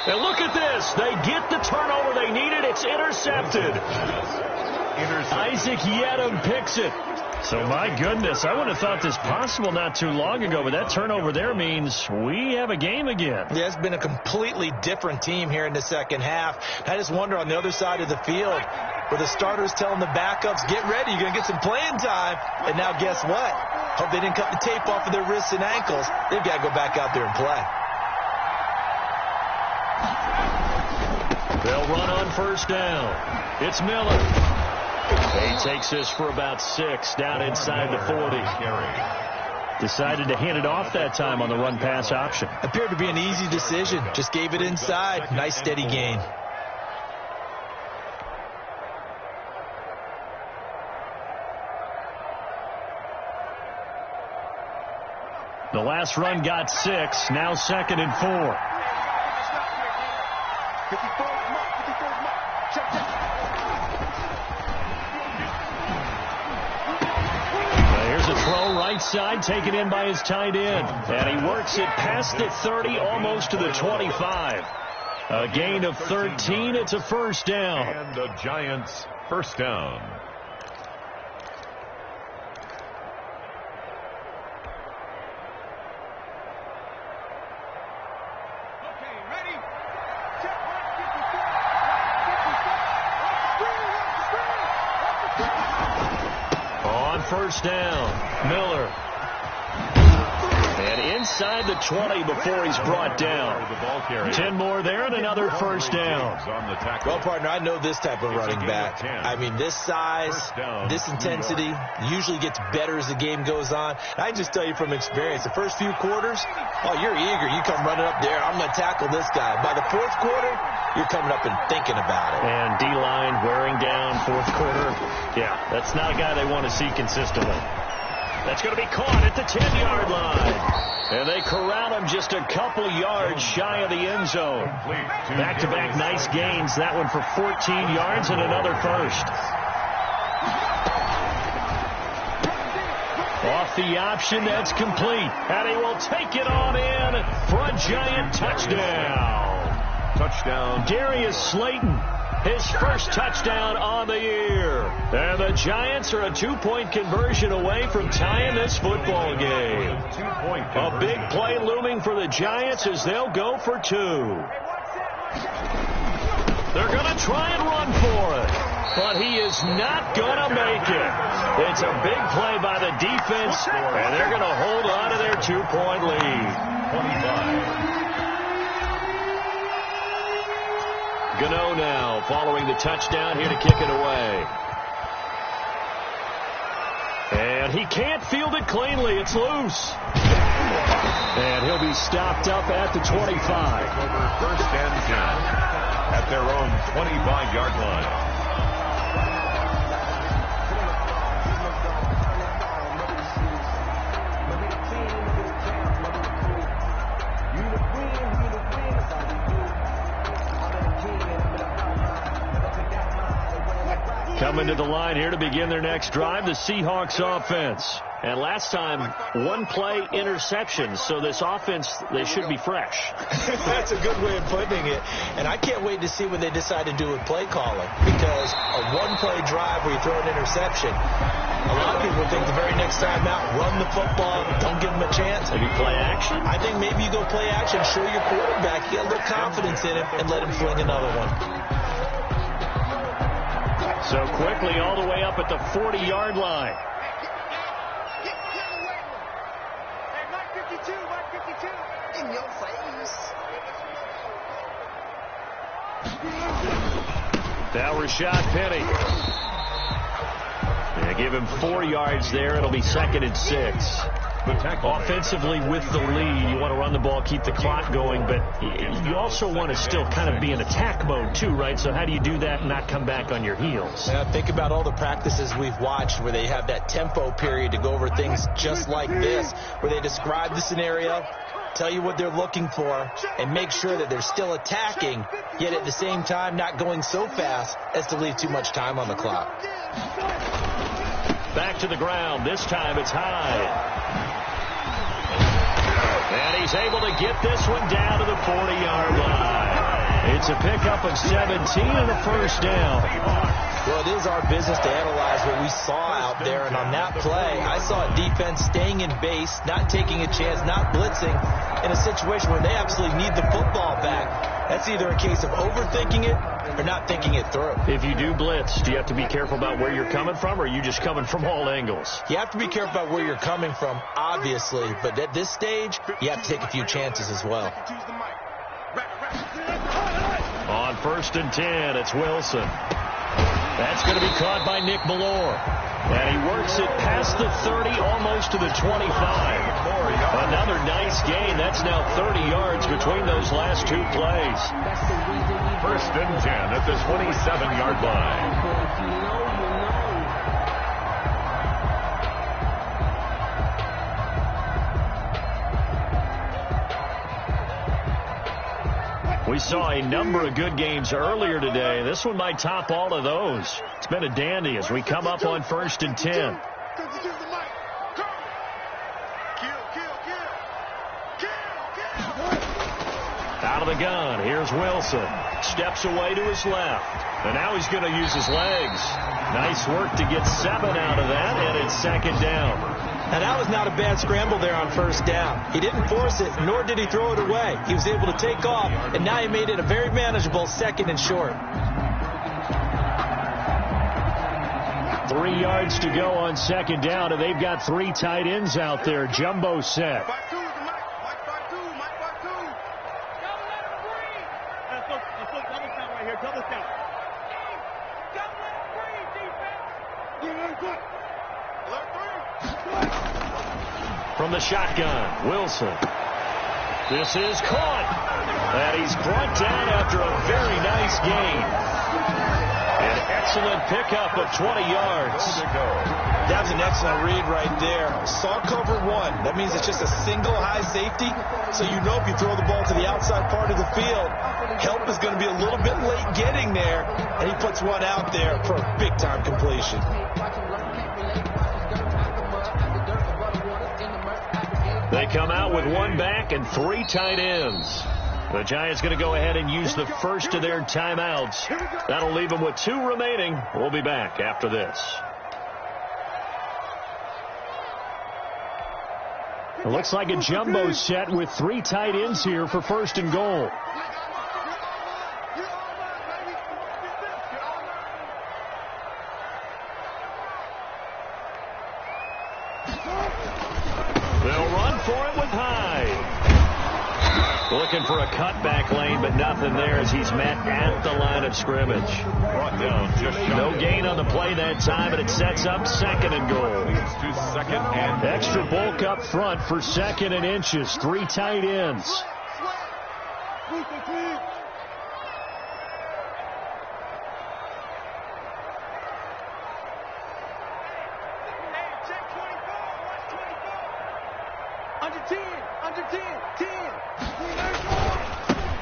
S2: And look at this. They get the turnover they needed. It's intercepted. Isaac Yedem picks it. So, my goodness, I would have thought this possible not too long ago, but that turnover there means we have a game again.
S3: Yeah, it's been a completely different team here in the second half. I just wonder on the other side of the field where the starters telling the backups, get ready, you're going to get some playing time. And now guess what? Hope they didn't cut the tape off of their wrists and ankles. They've got to go back out there and play.
S2: They'll run on first down. It's Miller. He takes this for about 6 down inside the 40. Decided to hand it off that time on the run-pass option.
S3: Appeared to be an easy decision. Just gave it inside. Nice steady gain.
S2: The last run got 6. Now 2nd and 4. Here's a throw right side, taken in by his tight end. And he works it past the 30, almost to the 25. A gain of 13. It's a first down.
S4: And the Giants first down.
S2: First down, Miller. And inside the 20 before he's brought down. 10 more there and another first down.
S3: Well, partner, I know this type of running back. I mean, this size, this intensity usually gets better as the game goes on. I can just tell you from experience, the first few quarters, oh, you're eager. You come running up there, I'm going to tackle this guy. By the fourth quarter, you're coming up and thinking about it.
S2: And D-line wearing down fourth quarter. Yeah, that's not a guy they want to see consistently. That's going to be caught at the 10-yard line. And they corral him just a couple yards shy of the end zone. Back-to-back nice gains. That one for 14 yards and another first. Off the option, that's complete. And he will take it on in for a Giant touchdown.
S4: Touchdown.
S2: Darius Slayton, his first touchdown on the year. And the Giants are a two-point conversion away from tying this football game. A big play looming for the Giants as they'll go for 2. They're going to try and run for it, but he is not going to make it. It's a big play by the defense, and they're going to hold on to their 2-point lead. 25. Gano now following the touchdown here to kick it away. And he can't field it cleanly. It's loose. And he'll be stopped up at the 25.
S4: First and 10 at their own 25-yard line.
S2: Coming to the line here to begin their next drive, the Seahawks offense. And last time, one play interception. So this offense, they should be fresh.
S3: That's a good way of putting it. And I can't wait to see what they decide to do with play calling. Because a one-play drive where you throw an interception, a lot of people think the very next time out, run the football, don't give them a chance.
S2: Maybe play action?
S3: I think maybe you go play action, show your quarterback, get a little confidence in him, and let him fling another one.
S2: So quickly all the way up at the 40-yard line.
S5: In your face.
S2: Now Rashad Penny. They give him 4 yards there. It'll be 2nd and 6.
S4: The tackle
S2: Offensively with the lead, you want to run the ball, keep the clock going, but you also want to still kind of be in attack mode too, right? So how do you do that and not come back on your heels?
S3: Yeah, think about all the practices we've watched where they have that tempo period to go over things just like this, where they describe the scenario, tell you what they're looking for, and make sure that they're still attacking, yet at the same time not going so fast as to leave too much time on the clock.
S2: Back to the ground. This time it's high. And he's able to get this one down to the 40-yard line. It's a pickup of 17 and a first down.
S3: Well, it is our business to analyze what we saw out there, and on that play, I saw a defense staying in base, not taking a chance, not blitzing, in a situation where they absolutely need the football back. That's either a case of overthinking it or not thinking it through.
S2: If you do blitz, do you have to be careful about where you're coming from, or are you just coming from all angles?
S3: You have to be careful about where you're coming from, obviously, but at this stage, you have to take a few chances as well.
S2: On 1st and 10, it's Wilson. That's going to be caught by Nick Ballore. And he works it past the 30, almost to the 25. Another nice gain. That's now 30 yards between those last two plays.
S4: 1st and 10 at the 27-yard line.
S2: We saw a number of good games earlier today. This one might top all of those. It's been a dandy as we come up on 1st and 10. Out of the gun, here's Wilson. Steps away to his left. And now he's going to use his legs. Nice work to get 7 out of that, and it's 2nd down.
S3: Now, that was not a bad scramble there on 1st down. He didn't force it, nor did he throw it away. He was able to take off, and now he made it a very manageable 2nd and short.
S2: 3 yards to go on 2nd down, and they've got 3 tight ends out there. Jumbo set. From the shotgun, Wilson. This is caught. And he's brought down after a very nice gain. An excellent pickup of 20 yards.
S3: That's an excellent read right there. Saw cover 1. That means it's just a single high safety. So you know if you throw the ball to the outside part of the field, help is going to be a little bit late getting there. And he puts one out there for a big-time completion.
S2: They come out with 1 back and 3 tight ends. The Giants going to go ahead and use the first of their timeouts. That'll leave them with 2 remaining. We'll be back after this. It looks like a jumbo set with 3 tight ends here for 1st and goal. Looking for a cutback lane, but nothing there as he's met at the line of scrimmage.
S4: Brought down just
S2: no gain on the play that time, and it sets up 2nd and goal.
S4: Leads to 2nd and
S2: extra bulk up front for 2nd and inches. 3 tight ends.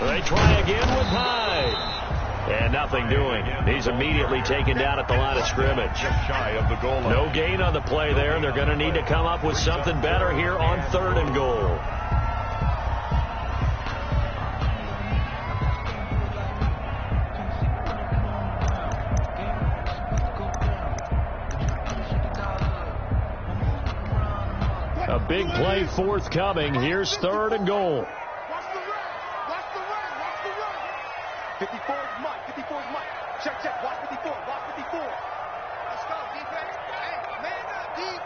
S2: They try again with Hyde. And nothing doing. He's immediately taken down at the line of scrimmage.
S4: Just shy of the goal line.
S2: No gain on the play there, and they're going to need to come up with something better here on 3rd and goal. A big play forthcoming. Here's 3rd and goal.
S5: 54 is Mike. 54 is Mike. Check. Watch 54. Watch 54. Let's go, defense. Hey, man up, deep.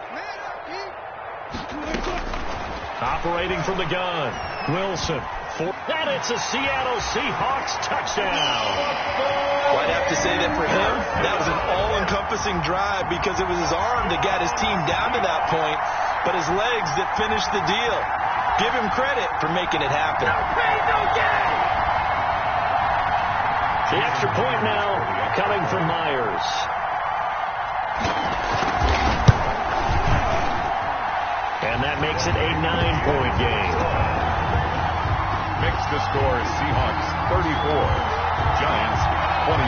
S2: Operating from the gun. Wilson And it's a Seattle Seahawks touchdown.
S3: Well, I'd have to say that for him, that was an all-encompassing drive because it was his arm that got his team down to that point, but his legs that finished the deal. Give him credit for making it happen.
S5: No pain, no gain.
S2: The extra point now coming from Myers. And that makes it a 9-point game.
S4: Makes the score Seahawks 34, Giants 25.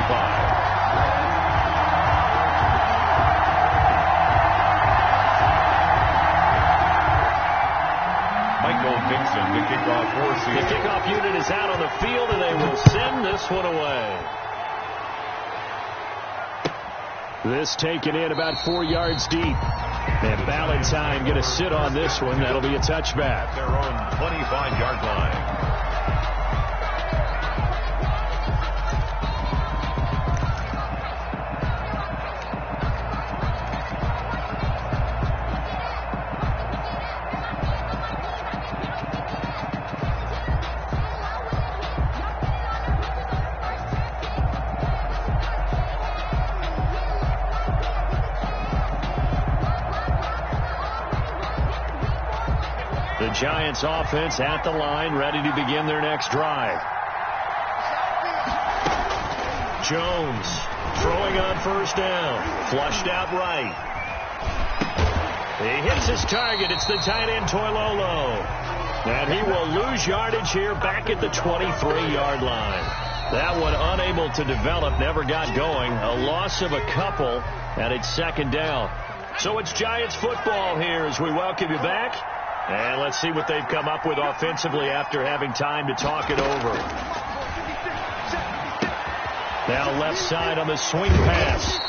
S4: Michael Dixon to kick off for Seattle.
S2: The kickoff unit is out on the field, and they will send this one away. This taken in about 4 yards deep. And Valentine going to sit on this one. That'll be a touchback.
S4: Their own 25-yard line.
S2: The Giants offense at the line, ready to begin their next drive. Jones throwing on first down. Flushed out right. He hits his target. It's the tight end Toilolo. And he will lose yardage here back at the 23-yard line. That one unable to develop, never got going. A loss of a couple, and it's second down. So it's Giants football here as we welcome you back. And let's see what they've come up with offensively after having time to talk it over. Now left side on the swing pass.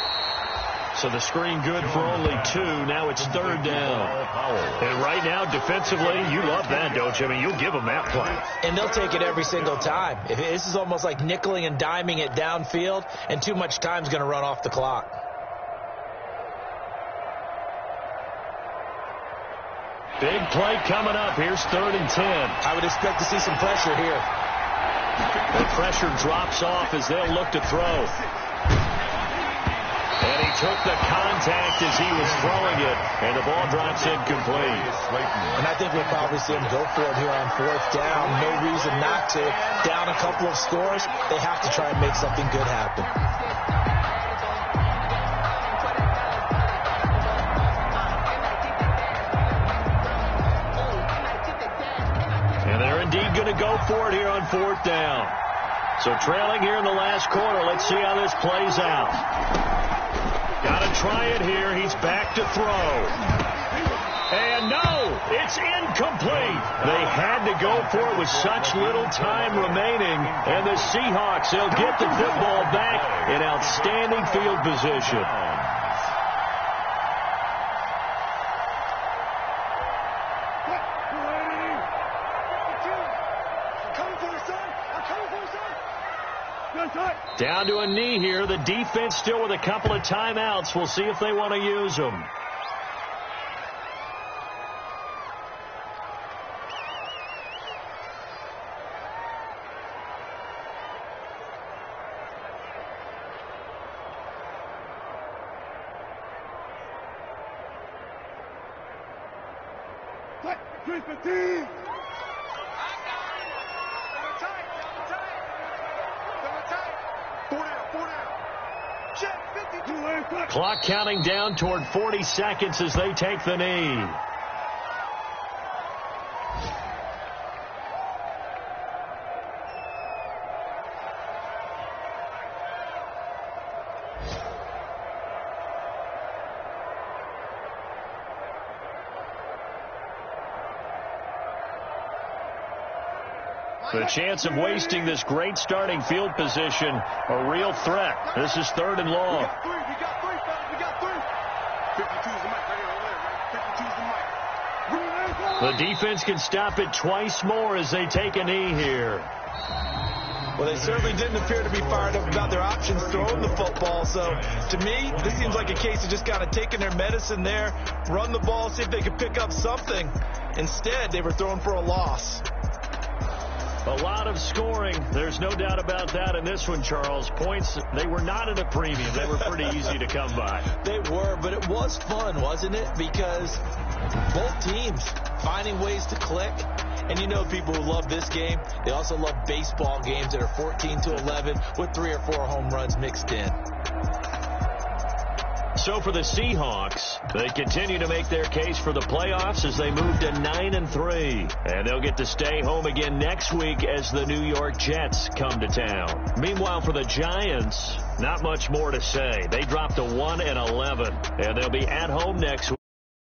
S2: So the screen good for only 2. Now it's third down. And right now, defensively, you love that, don't you? I mean, you'll give them that play.
S3: And they'll take it every single time. This is almost like nickeling and diming it downfield, and too much time's going to run off the clock.
S2: Big play coming up. Here's 3rd and 10.
S3: I would expect to see some pressure here.
S2: The pressure drops off as they'll look to throw. And he took the contact as he was throwing it, and the ball drops incomplete.
S3: And I think we'll probably see him go for it here on 4th down. No reason not to. Down a couple of scores, they have to try and make something good happen.
S2: And they're indeed going to go for it here on 4th down. So trailing here in the last quarter. Let's see how this plays out. Got to try it here. He's back to throw. And no, it's incomplete. They had to go for it with such little time remaining. And the Seahawks, they'll get the football back in outstanding field position. Down to a knee here. The defense still with a couple of timeouts. We'll see if they want to use them. Clock counting down toward 40 seconds as they take the knee. The chance of wasting this great starting field position, a real threat. This is 3rd and long.
S5: We got three, fellas. We got 3. 52's the mic right here. 52's the mic.
S2: The defense can stop it twice more as they take a knee here.
S3: Well, they certainly didn't appear to be fired up about their options throwing the football. So, to me, this seems like a case of just kind of taking their medicine there, run the ball, see if they could pick up something. Instead, they were throwing for a loss.
S2: A lot of scoring. There's no doubt about that in this one, Charles. Points, they were not at a premium. They were pretty easy to come by.
S3: They were, but it was fun, wasn't it? Because both teams finding ways to click. And you know people who love this game, they also love baseball games that are 14-11 with 3 or 4 home runs mixed in.
S2: So for the Seahawks, they continue to make their case for the playoffs as they move to 9-3. And they'll get to stay home again next week as the New York Jets come to town. Meanwhile, for the Giants, not much more to say. They dropped to 1-11, and they'll be at home next week.